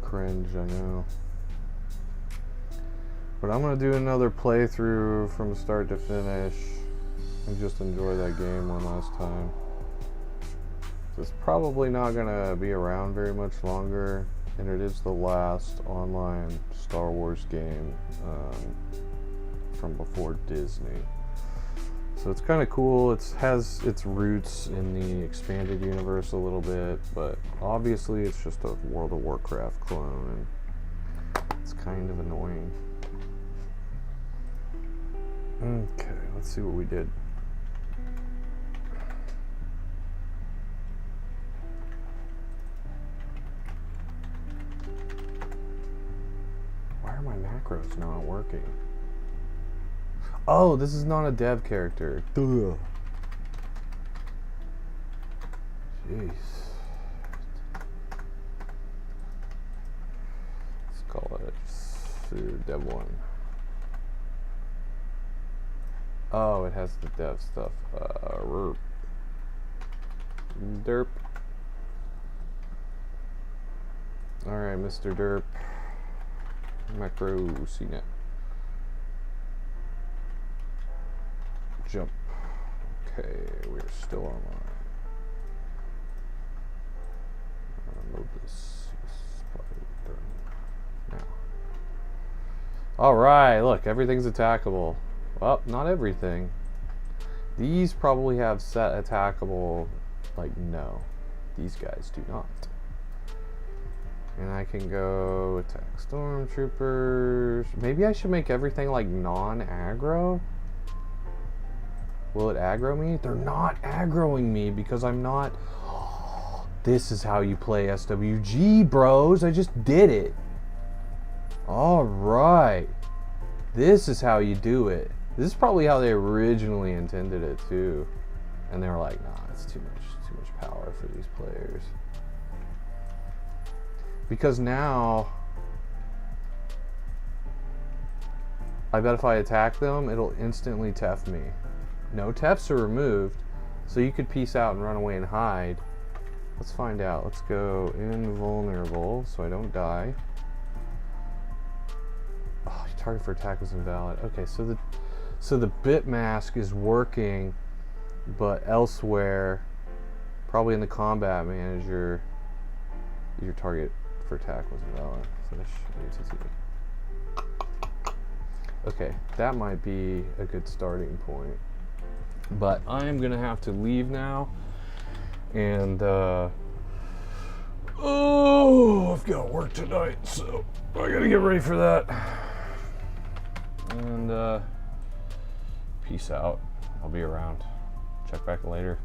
Cringe, I know. But I'm gonna do another playthrough from start to finish and just enjoy that game one last time. It's probably not gonna be around very much longer, and it is the last online Star Wars game from before Disney. So it's kind of cool. It has its roots in the expanded universe a little bit, but obviously it's just a World of Warcraft clone, and it's kind of annoying. Okay, let's see what we did. Why are my macros not working? Oh, this is not a dev character. Duh. Jeez. Let's call it dev 1. Oh, it has the dev stuff. Derp. Alright, Mr. Derp. Macro CNET. Jump. Okay, we're still online. Load this. Now. Alright, look, everything's attackable. Well, not everything. These probably have set attackable, like, no. These guys do not. And I can go attack stormtroopers. Maybe I should make everything like non-aggro? Will it aggro me? They're not aggroing me because I'm not... This is how you play SWG, bros. I just did it. Alright. This is how you do it. This is probably how they originally intended it too. And they were like, nah, it's too much power for these players. Because now, I bet if I attack them, it'll instantly TEF me. No TEFs are removed, so you could peace out and run away and hide. Let's find out. Let's go invulnerable, so I don't die. Oh, target for attack was invalid. Okay, so the bit mask is working, but elsewhere, probably in the combat manager, your target for attack was invalid. So Okay, that might be a good starting point. But I'm gonna have to leave now. And oh, I've got work tonight, so I gotta get ready for that. And peace out. I'll be around. Check back later.